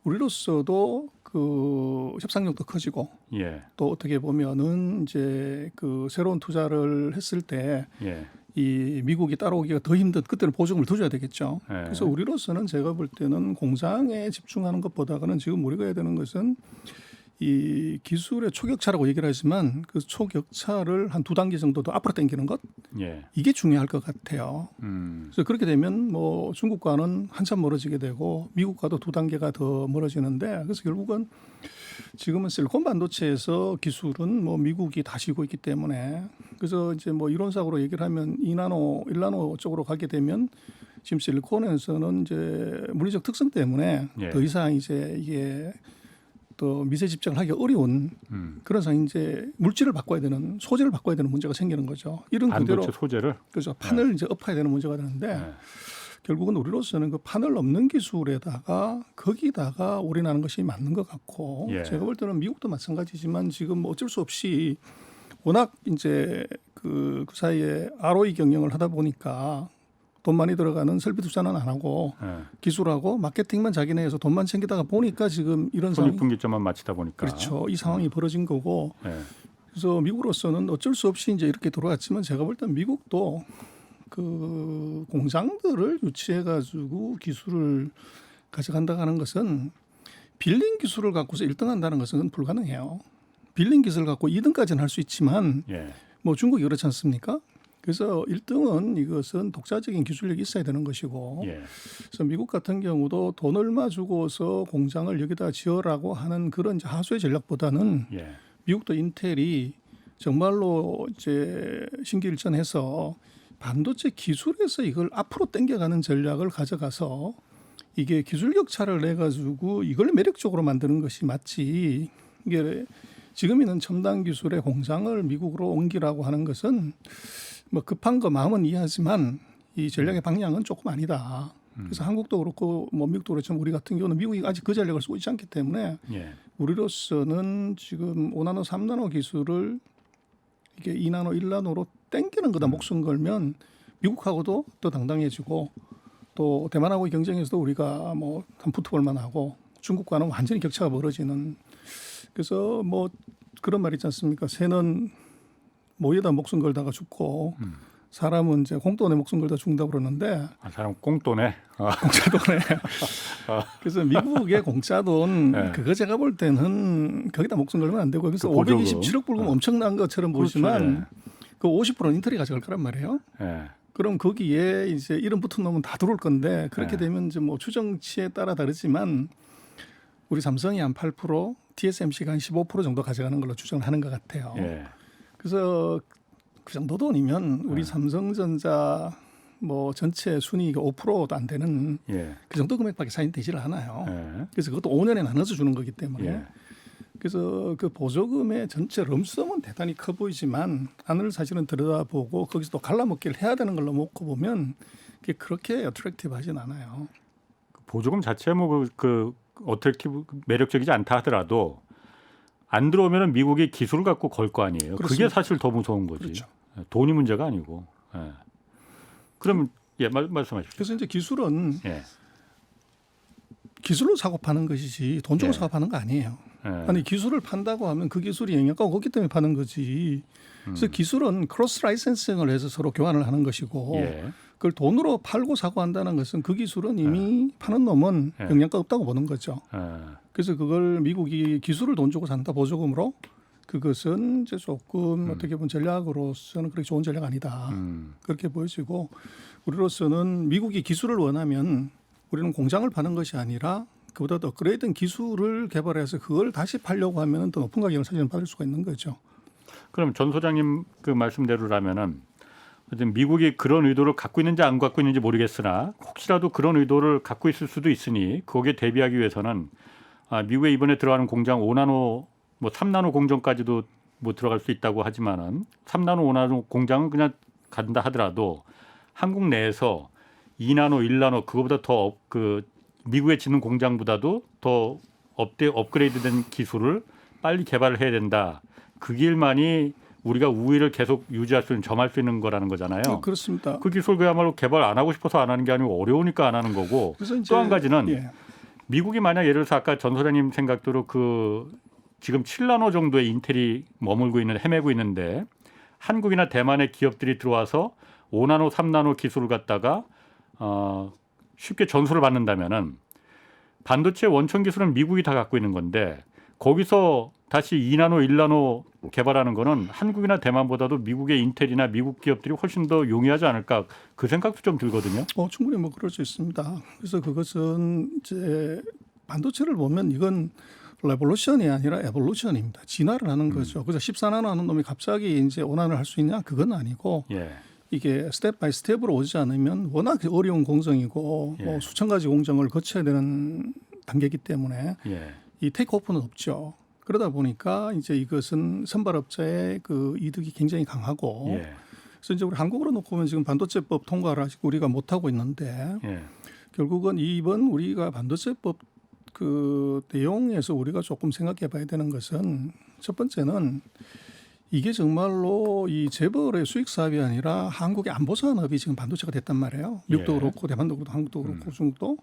우리로서도 그 협상력도 커지고 예. 또 어떻게 보면은 이제 그 새로운 투자를 했을 때 예. 이 미국이 따라오기가 더 힘든 그때는 보조금을 더 줘야 되겠죠. 네. 그래서 우리로서는 제가 볼 때는 공장에 집중하는 것보다는 지금 우리가 해야 되는 것은 이 기술의 초격차라고 얘기를 하지만 그 초격차를 한 두 단계 정도 더 앞으로 당기는 것 예. 이게 중요할 것 같아요. 음. 그래서 그렇게 되면 뭐 중국과는 한참 멀어지게 되고 미국과도 두 단계가 더 멀어지는데 그래서 결국은 지금은 실리콘 반도체에서 기술은 뭐 미국이 다시고 있기 때문에 그래서 이제 뭐 이론상으로 얘기를 하면 2나노, 1나노 쪽으로 가게 되면 지금 실리콘에서는 이제 물리적 특성 때문에 예. 더 이상 이제 이게 또 미세 집착을 하기 어려운 그런 상황 이제 물질을 바꿔야 되는 소재를 바꿔야 되는 문제가 생기는 거죠. 이런 그대로 반도체 소재를 그죠 판을 이제 엎어야 되는 문제가 되는데 네. 결국은 우리로서는 그 판을 넘는 기술에다가 거기다가 올인하는 것이 맞는 것 같고 예. 제가 볼 때는 미국도 마찬가지지만 지금 뭐 어쩔 수 없이 워낙 이제 그 사이에 ROI 경영을 하다 보니까 돈 많이 들어가는 설비 투자는 안 하고 예. 기술하고 마케팅만 자기네에서 돈만 챙기다가 보니까 지금 이런 상황이 손익분기점만 맞추다 보니까. 그렇죠. 이 상황이 벌어진 거고 예. 그래서 미국으로서는 어쩔 수 없이 이제 이렇게 돌아갔지만 제가 볼 땐 미국도 그 공장들을 유치해 가지고 기술을 가져간다 하는 것은 빌린 기술을 갖고서 1등 한다는 것은 불가능해요. 빌린 기술을 갖고 2등까지는 할 수 있지만 예. 뭐 중국이 그렇지 않습니까? 그래서 1등은 이것은 독자적인 기술력이 있어야 되는 것이고 예. 그래서 미국 같은 경우도 돈 얼마 주고서 공장을 여기다 지어라고 하는 그런 이제 하수의 전략보다는 예. 미국도 인텔이 정말로 이제 신기일전해서 반도체 기술에서 이걸 앞으로 당겨가는 전략을 가져가서 이게 기술 격차를 내 가지고 이걸 매력적으로 만드는 것이 맞지. 이게 지금 있는 첨단 기술의 공장을 미국으로 옮기라고 하는 것은 뭐 급한 거 마음은 이해하지만 이 전략의 방향은 조금 아니다. 그래서 한국도 그렇고 뭐 미국도 그렇지만 우리 같은 경우는 미국이 아직 그 전략을 쓰고 있지 않기 때문에 예. 우리로서는 지금 5나노, 3나노 기술을 이게 2나노, 1나노로 땡기는 거다 목숨 걸면 미국하고도 더 당당해지고 또 대만하고의 경쟁에서도 우리가 뭐 한 붙어볼 만하고 중국과는 완전히 격차가 벌어지는 그래서 뭐 그런 말 있지 않습니까? 새는 모에다 목숨 걸다가 죽고 사람은 이제 공돈에 목숨 걸다 죽는다고 그러는데 아, 사람 꽁돈에. 공짜돈에 그래서 미국의 공짜돈 네. 그거 제가 볼 때는 거기다 목숨 걸면 안 되고 그래서 그 보조금. 527억 불금 엄청난 것처럼 그렇죠. 보이지만 그 50%는 인텔이 가져갈 거란 말이에요. 예. 그럼 거기에 이제 이름 붙은 놈은 다 들어올 건데 그렇게 네. 되면 이제 뭐 추정치에 따라 다르지만 우리 삼성이 한 8%, TSMC가 한 15% 정도 가져가는 걸로 추정을 하는 것 같아요. 예. 그래서 그 정도 돈이면 우리 삼성전자 뭐 전체 순이익이 5%도 안 되는 예. 그 정도 금액밖에 사인되지를 않아요. 예. 그래서 그것도 5년에 나눠서 주는 거기 때문에 예. 그래서 그 보조금의 전체 럼썸은 대단히 커 보이지만 안을 사실은 들여다보고 거기서 또 갈라먹기를 해야 되는 걸로 놓고 보면 그게 그렇게 어트랙티브하진 않아요. 보조금 자체 뭐그 어트랙티브 매력적이지 않다 하더라도 안 들어오면은 미국이 기술을 갖고 걸 거 아니에요. 그게 그렇습니다. 사실 더 무서운 거지. 그렇죠. 돈이 문제가 아니고. 예. 그럼 예, 말씀하십시오. 그래서 이제 기술은 예. 기술로 사고 파는 것이지 돈 주고 예. 사고 파는 거 아니에요. 예. 아니 기술을 판다고 하면 그 기술이 영향가가 없기 때문에 파는 거지. 그래서 기술은 크로스 라이센싱을 해서 서로 교환을 하는 것이고 예. 그걸 돈으로 팔고 사고 한다는 것은 그 기술은 이미 파는 놈은 예. 영향가 없다고 보는 거죠. 예. 그래서 그걸 미국이 기술을 돈 주고 산다 보조금으로 그것은 이제 조금 어떻게 보면 전략으로서는 그렇게 좋은 전략 아니다. 그렇게 보여지고 우리로서는 미국이 기술을 원하면 우리는 공장을 파는 것이 아니라 그보다 더 업그레이드된 기술을 개발해서 그걸 다시 팔려고 하면 더 높은 가격을 사실은 받을 수가 있는 거죠. 그럼 전 소장님 그 말씀대로라면은 어쨌든 미국이 그런 의도를 갖고 있는지 안 갖고 있는지 모르겠으나 혹시라도 그런 의도를 갖고 있을 수도 있으니 거기에 대비하기 위해서는 미국에 이번에 들어가는 공장 5나노 뭐 3나노 공정까지도 뭐 들어갈 수 있다고 하지만은 3나노 5나노 공장은 그냥 간다 하더라도 한국 내에서 2나노 1나노 그거보다 더 그 미국에 짓는 공장보다도 더 업그레이드된 기술을 빨리 개발을 해야 된다. 그 길만이 우리가 우위를 계속 유지할 수 있는 점할 수 있는 거라는 거잖아요. 그렇습니다. 그 기술 그야말로 개발 안 하고 싶어서 안 하는 게 아니고 어려우니까 안 하는 거고. 그래서 이제 또 한 가지는 예. 미국이 만약 예를 들어서 아까 전 소장님 생각대로 그 지금 7나노 정도의 인텔이 머물고 있는 헤매고 있는데 한국이나 대만의 기업들이 들어와서 5나노, 3나노 기술을 갖다가 쉽게 전수를 받는다면은 반도체 원천 기술은 미국이 다 갖고 있는 건데 거기서 다시 2나노, 1나노 개발하는 거는 한국이나 대만보다도 미국의 인텔이나 미국 기업들이 훨씬 더 용이하지 않을까 그 생각도 좀 들거든요. 충분히 뭐 그럴 수 있습니다. 그래서 그것은 이제 반도체를 보면 이건 레볼루션이 아니라 에볼루션입니다. 진화를 하는 거죠. 그래서 14나노 하는 놈이 갑자기 이제 5나노를 할 수 있냐? 그건 아니고 예. 이게 스텝 바이 스텝으로 오지 않으면 워낙 어려운 공정이고 예. 뭐 수천 가지 공정을 거쳐야 되는 단계이기 때문에 예. 이 테이크오프는 없죠. 그러다 보니까 이제 이것은 선발업자의 그 이득이 굉장히 강하고 예. 그래서 이제 우리 한국으로 놓고 보면 지금 반도체법 통과를 아직 우리가 못 하고 있는데 예. 결국은 이번 우리가 반도체법 그 내용에서 우리가 조금 생각해 봐야 되는 것은 첫 번째는 이게 정말로 이 재벌의 수익 사업이 아니라 한국의 안보 산업이 지금 반도체가 됐단 말이에요. 미국도 예. 그렇고 대만도 그렇고 한국도 그렇고 중국도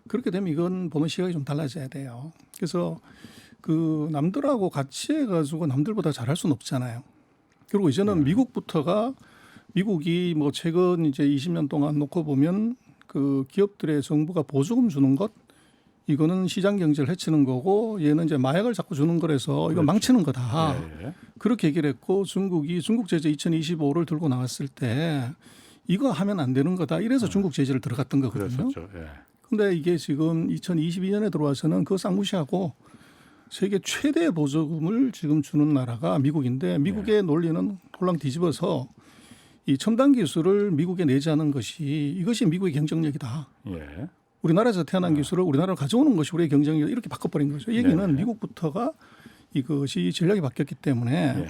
그렇게 되면 이건 보는 시각이 좀 달라져야 돼요. 그래서 그 남들하고 같이 해가지고 남들보다 잘할 수는 없잖아요. 그리고 이제는 미국부터가 미국이 뭐 최근 이제 20년 동안 놓고 보면 그 기업들의 정부가 보조금 주는 것 이거는 시장 경제를 해치는 거고 얘는 이제 마약을 자꾸 주는 거라서 이거 그렇죠. 망치는 거다. 예. 그렇게 얘기를 했고 중국이 중국 제재 2025를 들고 나왔을 때 이거 하면 안 되는 거다. 이래서 중국 제재를 들어갔던 거거든요. 그랬었죠. 예. 근데 이게 지금 2022년에 들어와서는 그거 싹 무시하고 세계 최대 보조금을 지금 주는 나라가 미국인데 미국의 논리는 홀랑 뒤집어서 이 첨단 기술을 미국에 내재하는 것이 이것이 미국의 경쟁력이다. 예. 우리나라에서 태어난 기술을 우리나라로 가져오는 것이 우리의 경쟁력 이렇게 바꿔버린 거죠. 이 얘기는 네네. 미국부터가 이것이 전략이 바뀌었기 때문에 예.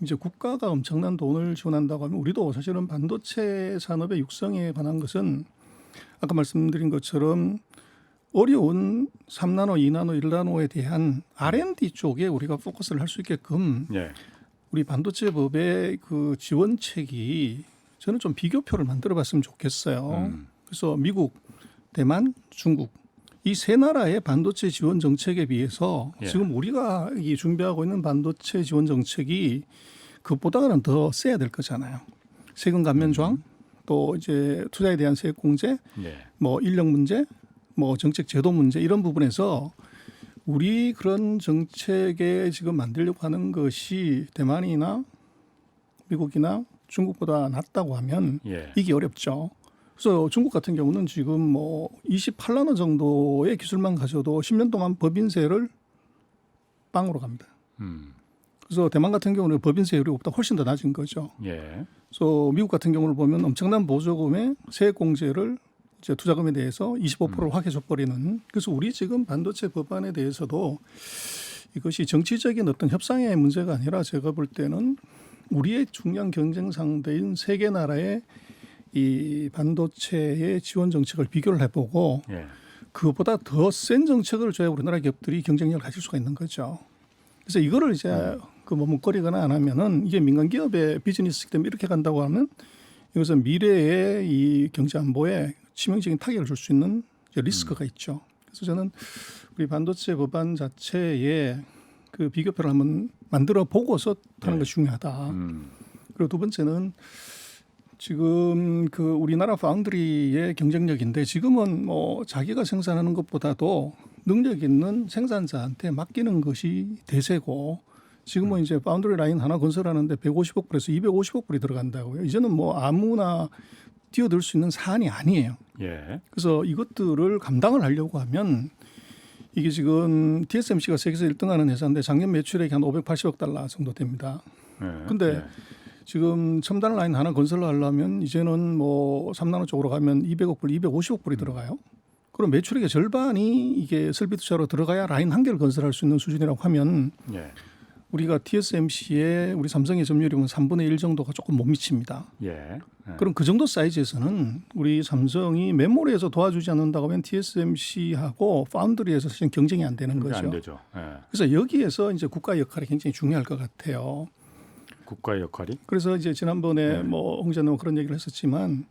이제 국가가 엄청난 돈을 지원한다고 하면 우리도 사실은 반도체 산업의 육성에 관한 것은 아까 말씀드린 것처럼 어려운 3나노, 2나노, 1나노에 대한 R&D 쪽에 우리가 포커스를 할 수 있게끔 예. 우리 반도체법의 그 지원책이 저는 좀 비교표를 만들어 봤으면 좋겠어요. 그래서 미국, 대만, 중국 이 세 나라의 반도체 지원 정책에 비해서 예. 지금 우리가 이 준비하고 있는 반도체 지원 정책이 그보다는 더 세야 될 거잖아요. 세금 감면 조항, 또 이제 투자에 대한 세액 공제, 예. 뭐 인력 문제, 뭐 정책 제도 문제 이런 부분에서 우리 그런 정책에 지금 만들려고 하는 것이 대만이나 미국이나 중국보다 낫다고 하면 예. 이게 어렵죠. 그래서 중국 같은 경우는 지금 뭐 28나노 정도의 기술만 가져도 10년 동안 법인세를 빵으로 갑니다. 그래서 대만 같은 경우는 법인세율이 보다 훨씬 더 낮은 거죠. 예. 그래서 미국 같은 경우를 보면 엄청난 보조금의 세액 공제를 이제 투자금에 대해서 25%를 확 해줘버리는. 그래서 우리 지금 반도체 법안에 대해서도 이것이 정치적인 어떤 협상의 문제가 아니라 제가 볼 때는 우리의 중요한 경쟁 상대인 세 개 나라의 이 반도체의 지원 정책을 비교를 해보고 예. 그것보다 더 센 정책을 줘야 우리나라 기업들이 경쟁력을 가질 수가 있는 거죠. 그래서 이거를 이제 그 머뭇거리거나 안 하면은 이게 민간 기업의 비즈니스이기 때문에 이렇게 간다고 하면 이것은 미래의 이 경제 안보에 치명적인 타격을 줄 수 있는 이제 리스크가 있죠. 그래서 저는 우리 반도체 법안 자체에 그 비교표를 한번 만들어 보고서 하는 것이 중요하다. 그리고 두 번째는 지금 그 우리나라 파운드리의 경쟁력인데 지금은 뭐 자기가 생산하는 것보다도 능력 있는 생산자한테 맡기는 것이 대세고 지금은 이제 파운드리 라인 하나 건설하는데 150억 불에서 250억 불이 들어간다고요. 이제는 뭐 아무나 뛰어들 수 있는 사안이 아니에요. 예. 그래서 이것들을 감당을 하려고 하면 이게 지금 TSMC가 세계에서 1등하는 회사인데 작년 매출액이 한 580억 달러 정도 됩니다. 예. 근데 예. 지금 첨단 라인 하나 건설을 하려면 이제는 뭐 3나노 쪽으로 가면 200억 불, 250억 불이 들어가요. 그럼 매출액의 절반이 이게 설비 투자로 들어가야 라인 한 개를 건설할 수 있는 수준이라고 하면 예. 우리가 TSMC에 우리 삼성의 점유율이 3분의 1 정도가 조금 못 미칩니다. 예. 그럼 그 정도 사이즈에서는 우리 삼성이 메모리에서 도와주지 않는다고 하면 TSMC하고 파운드리에서 사실 경쟁이 안 되는 그게 거죠. 안 되죠. 예. 그래서 여기에서 이제 국가의 역할이 굉장히 중요할 것 같아요. 국가의 역할이. 그래서 이제 지난번에 뭐 홍자님 그런 얘기를 했었지만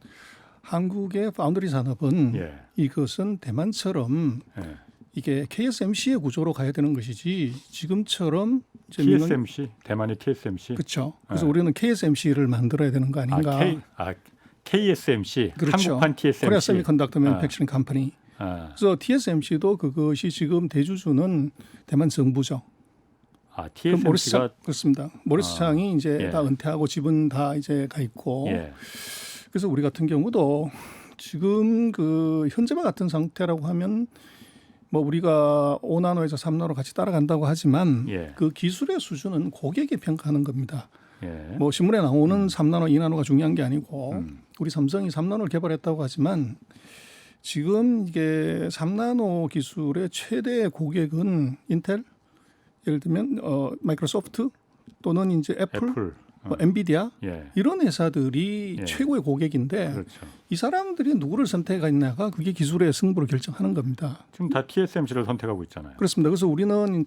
한국의 파운드리 산업은 예. 이것은 대만처럼 예. 이게 KSMC의 구조로 가야 되는 것이지 지금처럼 이제 민간- TSMC 대만의 TSMC. 그렇죠. 그래서 우리는 KSMC를 만들어야 되는 거 아닌가? KSMC 그렇죠. 한국판 TSMC. 코리아 세미컨덕터 매니팩처링 컴퍼니. 그래서 TSMC도 그것이 지금 대주주는 대만 정부죠. 모리스 TSMC가 창 그렇습니다. 모리스 창이 이제 예. 다 은퇴하고 지분 다 이제 가 있고. 예. 그래서 우리 같은 경우도 지금 그 현재와 같은 상태라고 하면 뭐 우리가 5나노에서 3나노 같이 따라간다고 하지만 예. 그 기술의 수준은 고객이 평가하는 겁니다. 예. 뭐 신문에 나오는 3나노, 2나노가 중요한 게 아니고 우리 삼성이 3나노를 개발했다고 하지만 지금 이게 3나노 기술의 최대 고객은 인텔, 예를 들면 마이크로소프트 또는 이제 애플. 뭐 엔비디아 예. 이런 회사들이 예. 최고의 고객인데 그렇죠. 이 사람들이 누구를 선택하느냐가 그게 기술의 승부를 결정하는 겁니다. 지금 다 TSMC를 선택하고 있잖아요. 그렇습니다. 그래서 우리는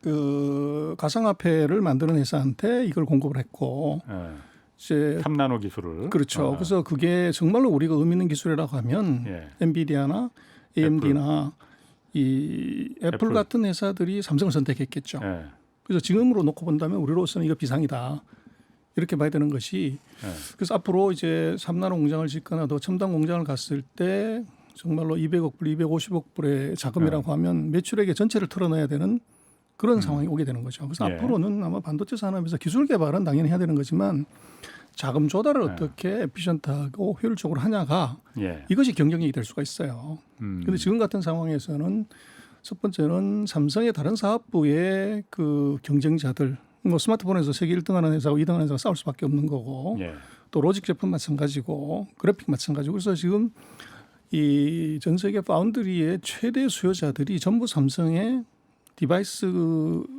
그 가상화폐를 만드는 회사한테 이걸 공급을 했고 예. 이제 3나노 기술을. 그렇죠. 그래서 그게 정말로 우리가 의미 있는 기술이라고 하면 예. 엔비디아나 AMD나 이 애플 같은 회사들이 삼성을 선택했겠죠. 예. 그래서 지금으로 놓고 본다면 우리로서는 이거 비상이다. 이렇게 봐야 되는 것이 예. 그래서 앞으로 이제 3나노 공장을 짓거나 더 첨단 공장을 갔을 때 정말로 200억 불, 250억 불의 자금이라고 하면 매출액의 전체를 털어내야 되는 그런 상황이 오게 되는 거죠. 그래서 예. 앞으로는 아마 반도체 산업에서 기술 개발은 당연히 해야 되는 거지만 자금 조달을 어떻게 에피션트하고 효율적으로 하냐가 예. 이것이 경쟁력이 될 수가 있어요. 그런데 지금 같은 상황에서는 첫 번째는 삼성의 다른 사업부의 그 경쟁자들 뭐 스마트폰에서 세계 1등하는 회사하고 2등하는 회사가 싸울 수밖에 없는 거고 예. 또 로직 제품 마찬가지고 그래픽 마찬가지고 그래서 지금 이 전 세계 파운드리의 최대 수요자들이 전부 삼성의 디바이스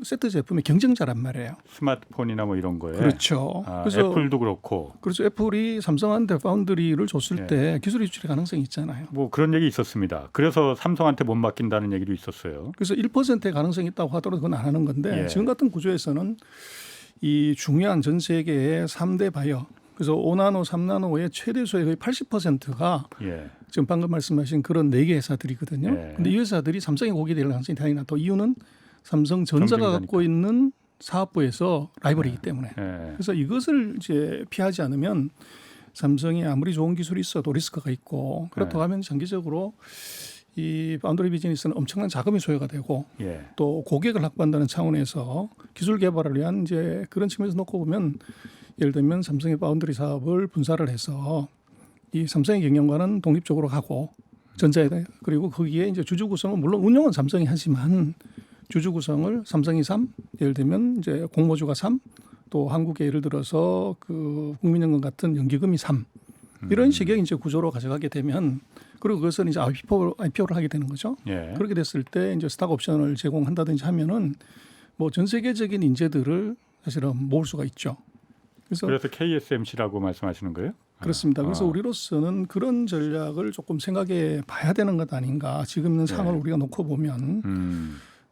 세트 제품의 경쟁자란 말이에요. 스마트폰이나 뭐 이런 거에. 그렇죠. 아, 그래서 애플도 그렇고. 그래서 애플이 삼성한테 파운드리를 줬을 예. 때 기술 유출의 가능성이 있잖아요. 뭐 그런 얘기 있었습니다. 그래서 삼성한테 못 맡긴다는 얘기도 있었어요. 그래서 1%의 가능성이 있다고 하더라도 그건 안 하는 건데 예. 지금 같은 구조에서는 이 중요한 전 세계의 3대 바이어 그래서 5나노, 3나노의 최대 수의 거의 80%가 예. 지금 방금 말씀하신 그런 4개 회사들이거든요. 예. 근데 이 회사들이 삼성의 고객이 될 가능성이 대단히 낮다. 이유는 삼성전자가 경쟁자니까. 갖고 있는 사업부에서 라이벌이기 때문에. 예. 그래서 이것을 이제 피하지 않으면 삼성이 아무리 좋은 기술이 있어도 리스크가 있고 그렇다고 네. 하면 장기적으로 이 파운드리 비즈니스는 엄청난 자금이 소요가 되고 예. 또 고객을 확보한다는 차원에서 기술 개발을 위한 이제 그런 측면에서 놓고 보면 예를 들면 삼성의 파운드리 사업을 분사를 해서 이 삼성의 경영과는 독립적으로 가고 전자에 그리고 거기에 이제 주주 구성은 물론 운영은 삼성이 하지만 주주 구성을 삼성이 3, 예를 들면 이제 공모주가 3, 또 한국에 예를 들어서 그 국민연금 같은 연기금이 3 이런 식의 이제 구조로 가져가게 되면 그리고 그것은 이제 IPO를 하게 되는 거죠. 예. 그렇게 됐을 때 이제 스탁 옵션을 제공한다든지 하면은 뭐 전 세계적인 인재들을 사실은 모을 수가 있죠. 그래서 KSMC라고 말씀하시는 거예요? 그렇습니다. 그래서 아. 우리로서는 그런 전략을 조금 생각해 봐야 되는 것 아닌가. 지금 있는 상황을 우리가 놓고 보면.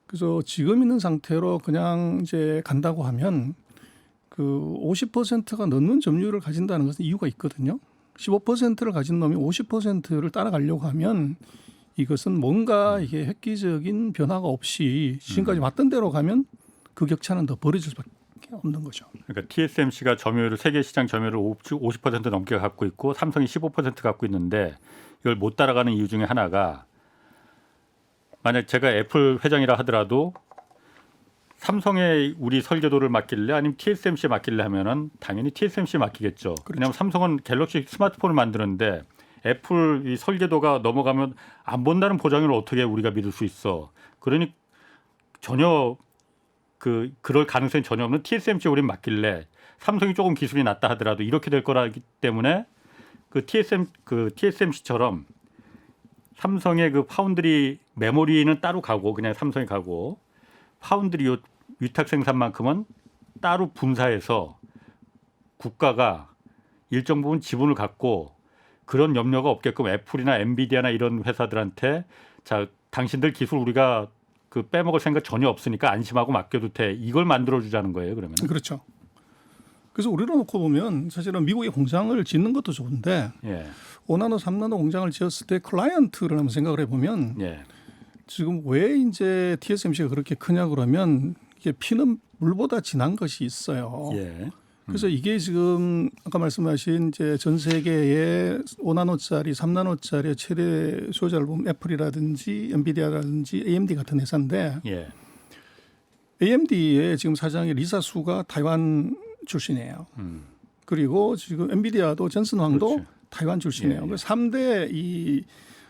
그래서 지금 있는 상태로 그냥 이제 간다고 하면 그 50%가 넘는 점유율을 가진다는 것은 이유가 있거든요. 15%를 가진 놈이 50%를 따라가려고 하면 이것은 뭔가 이게 획기적인 변화가 없이 지금까지 왔던 대로 가면 그 격차는 더 벌어질 수밖에 없는 거죠. 그러니까 TSMC가 점유율을 세계 시장 점유율을 50% 넘게 갖고 있고 삼성이 15% 갖고 있는데 이걸 못 따라가는 이유 중에 하나가 만약 제가 애플 회장이라 하더라도 삼성에 우리 설계도를 맡길래 아니면 TSMC에 맡길래 하면은 당연히 TSMC에 맡기겠죠. 그렇죠. 왜냐하면 삼성은 갤럭시 스마트폰을 만드는데 애플 이 설계도가 넘어가면 안 본다는 보장을 어떻게 우리가 믿을 수 있어. 그러니 전혀 그럴 가능성이 전혀 없는 TSMC에 우린 맡길래 삼성이 조금 기술이 낮다 하더라도 이렇게 될 거라기 때문에 그 TSMC처럼 삼성의 그 파운드리 메모리는 따로 가고 그냥 삼성이 가고 파운드리 위탁 생산만큼은 따로 분사해서 국가가 일정 부분 지분을 갖고 그런 염려가 없게끔 애플이나 엔비디아나 이런 회사들한테 자 당신들 기술 우리가 그 빼먹을 생각 전혀 없으니까 안심하고 맡겨도 돼. 이걸 만들어주자는 거예요. 그러면. 그렇죠. 그래서 우리로 놓고 보면 사실은 미국에 공장을 짓는 것도 좋은데 예. 5나노, 3나노 공장을 지었을 때 클라이언트를 한번 생각을 해보면 예. 지금 왜 이제 TSMC가 그렇게 크냐 그러면 이게 피는 물보다 진한 것이 있어요. 예. 그래서 이게 지금 아까 말씀하신 이제 전 세계의 5나노짜리, 3나노짜리 최대 수요자를 보면 애플이라든지 엔비디아라든지 AMD 같은 회사인데 예. AMD의 지금 사장의 리사 수가 타이완 출신이에요. 그리고 지금 엔비디아도 존슨 황도 그렇지. 타이완 출신이에요. 예, 예. 그래서 3대 이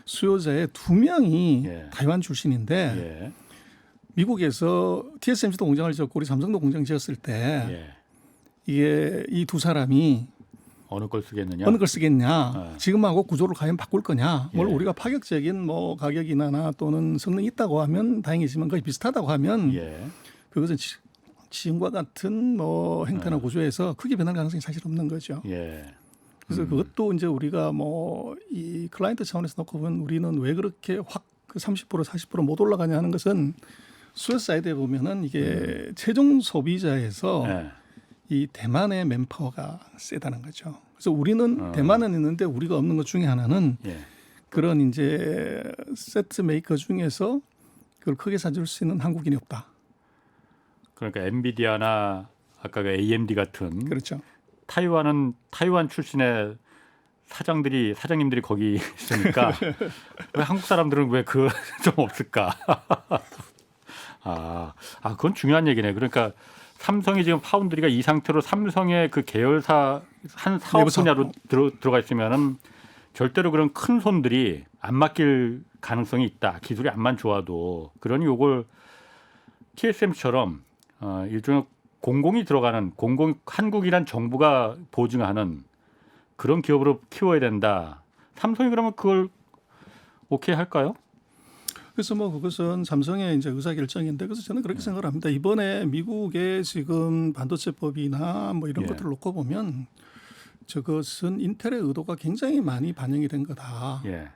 수요자의 2명이 예. 타이완 출신인데 예. 미국에서 TSMC도 공장을 지었고 우리 삼성도 공장 지었을 때 예. 이게 이 두 사람이 어느 걸 쓰겠느냐? 어느 걸 쓰겠냐, 지금하고 구조를 과연 바꿀 거냐. 물론 예. 우리가 파격적인 뭐 가격이나 또는 성능이 있다고 하면 다행이지만 거의 비슷하다고 하면 예. 그것은 지금과 같은 뭐 행태나 구조에서 크게 변할 가능성이 사실 없는 거죠. 예. 그래서 그것도 이제 우리가 뭐 이 클라이언트 차원에서 놓고 보면 우리는 왜 그렇게 확 그 30% 40% 못 올라가냐 하는 것은 수요 사이드에 보면은 이게 최종 소비자에서 예. 이 대만의 맨파워가 세다는 거죠. 그래서 우리는 대만은 있는데 우리가 없는 것 중에 하나는 예. 그런 이제 세트 메이커 중에서 그걸 크게 사줄 수 있는 한국인이 없다. 그러니까 엔비디아나 아까 그 AMD 같은 그렇죠. 타이완 출신의 사장님들이 거기 있으니까 왜 한국 사람들은 왜 그 좀 없을까? 그건 중요한 얘기네. 그러니까 삼성이 지금 파운드리가 이 상태로 삼성의 그 계열사 한 사업 내부 사업. 분야로 들어가 있으면은 절대로 그런 큰 손들이 안 맡길 가능성이 있다. 기술이 암만 좋아도. 그러니 요걸 TSMC처럼 일종의 공공이 들어가는 한국이란 정부가 보증하는 그런 기업으로 키워야 된다. 삼성이 그러면 그걸 오케이 할까요? 그래서 뭐 그것은 삼성의 이제 의사 결정인데 그래서 저는 그렇게 생각을 합니다. 이번에 미국의 지금 반도체법이나 뭐 이런 예. 것들을 놓고 보면 저것은 인텔의 의도가 굉장히 많이 반영이 된 거다. 예.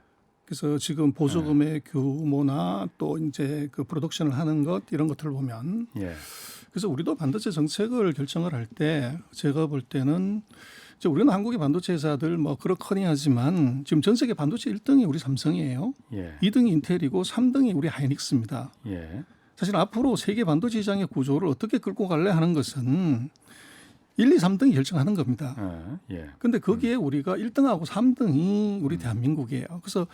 그래서 지금 보조금의 규모나 또 이제 그 프로덕션을 하는 것 이런 것들을 보면 예. 그래서 우리도 반도체 정책을 결정을 할 때 제가 볼 때는 이제 우리는 한국의 반도체 회사들 뭐 그렇거니 하지만 지금 전 세계 반도체 1등이 우리 삼성이에요. 예. 2등이 인텔이고 3등이 우리 하이닉스입니다. 예. 사실 앞으로 세계 반도체 시장의 구조를 어떻게 끌고 갈래 하는 것은 1, 2, 3등이 결정하는 겁니다. 예. 근데 거기에 우리가 1등하고 3등이 우리 대한민국이에요. 그래서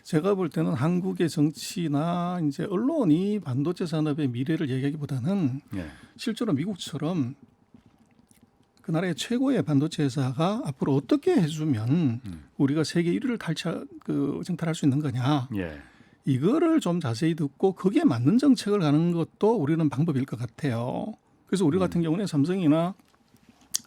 제가 볼 때는 한국의 정치나 이제 언론이 반도체 산업의 미래를 얘기하기보다는 예. 실제로 미국처럼 그 나라의 최고의 반도체 회사가 앞으로 어떻게 해주면 우리가 세계 1위를 정탈할 수 있는 거냐. 예. 이거를 좀 자세히 듣고 거기에 맞는 정책을 가는 것도 우리는 방법일 것 같아요. 그래서 우리 같은 경우는 삼성이나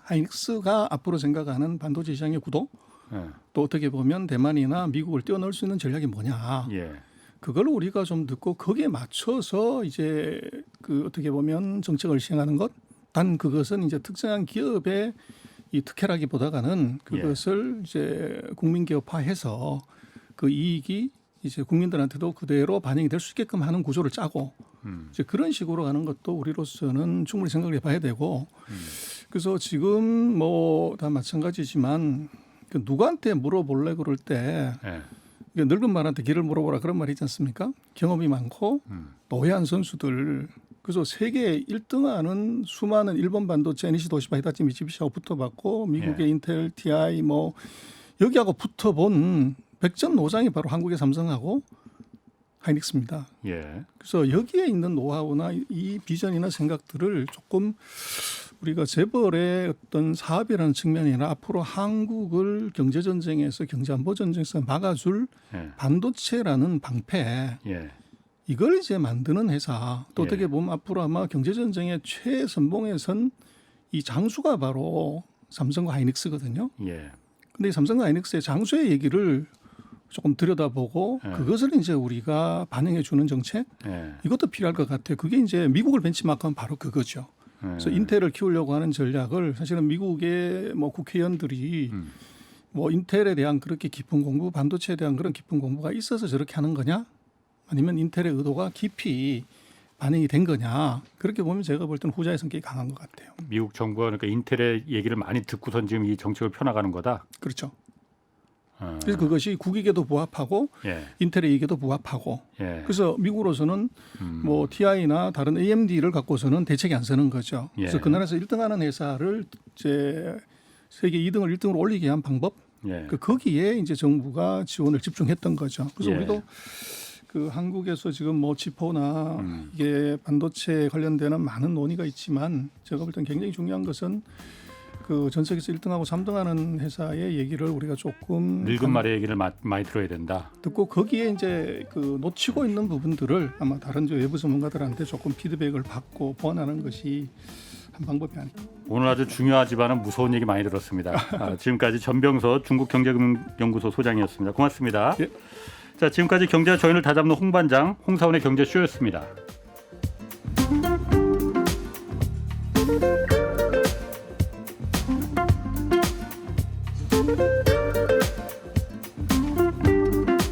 하이닉스가 앞으로 생각하는 반도체 시장의 구도 예. 또 어떻게 보면 대만이나 미국을 뛰어넘을 수 있는 전략이 뭐냐. 예. 그걸 우리가 좀 듣고 거기에 맞춰서 이제 그 어떻게 보면 정책을 시행하는 것. 단 그것은 이제 특정한 기업의 이 특혜라기보다는 그것을 이제 국민기업화해서 그 이익이 이제 국민들한테도 그대로 반영이 될 수 있게끔 하는 구조를 짜고 이제 그런 식으로 가는 것도 우리로서는 충분히 생각을 해봐야 되고 그래서 지금 뭐 다 마찬가지지만 그 누구한테 물어볼래 그럴 때 예. 늙은 말한테 길을 물어보라 그런 말이 있지 않습니까? 경험이 많고 노회한 선수들 그래서 세계 1등하는 수많은 일본 반도체 NEC 도시바 히타치 미쓰비시하고 붙어봤고 미국의 인텔 TI 뭐 여기하고 붙어본 백전노장이 바로 한국의 삼성하고 하이닉스입니다. 예. 그래서 여기에 있는 노하우나 이 비전이나 생각들을 조금 우리가 재벌의 어떤 사업이라는 측면이나 앞으로 한국을 경제전쟁에서 경제안보전쟁에서 막아줄 예. 반도체라는 방패 예. 이걸 이제 만드는 회사 또 예. 어떻게 보면 앞으로 아마 경제전쟁의 최선봉에 선 이 장수가 바로 삼성과 하이닉스거든요. 예. 근데 이 삼성과 하이닉스의 장수의 얘기를 조금 들여다보고 그것을 이제 우리가 반영해 주는 정책 예. 이것도 필요할 것 같아요. 그게 이제 미국을 벤치마크하면 바로 그거죠. 그래서 인텔을 키우려고 하는 전략을 사실은 미국의 뭐 국회의원들이 뭐 인텔에 대한 그렇게 깊은 공부, 반도체에 대한 그런 깊은 공부가 있어서 저렇게 하는 거냐? 아니면 인텔의 의도가 깊이 반영이 된 거냐? 그렇게 보면 제가 볼 때는 후자의 성격이 강한 것 같아요. 미국 정부가 그러니까 인텔의 얘기를 많이 듣고선 지금 이 정책을 펴나가는 거다. 그렇죠. 그래서 그것이 국익에도 부합하고 예. 인텔의 이익에도 부합하고 예. 그래서 미국으로서는 뭐 TI나 다른 AMD를 갖고서는 대책이 안 서는 거죠. 그래서 예. 그 나라에서 1등하는 회사를 이제 세계 2등을 1등으로 올리게 한 방법 예. 거기에 이제 정부가 지원을 집중했던 거죠. 그래서 예. 우리도 그 한국에서 지금 뭐 지포나 이게 반도체 관련되는 많은 논의가 있지만 제가 볼 때는 굉장히 중요한 것은 그 전 세계에서 1등하고 3등하는 회사의 얘기를 우리가 조금 늙은 말의 얘기를 많이 들어야 된다. 듣고 거기에 이제 그 놓치고 있는 부분들을 아마 다른 외부 전문가들한테 조금 피드백을 받고 보완하는 것이 한 방법이 아닐까. 오늘 아주 중요하지만은 무서운 얘기 많이 들었습니다. 지금까지 전병서 중국경제연구소 소장이었습니다. 고맙습니다. 예. 자, 지금까지 경제와 저희를 다잡는 홍반장 홍사원의 경제쇼였습니다.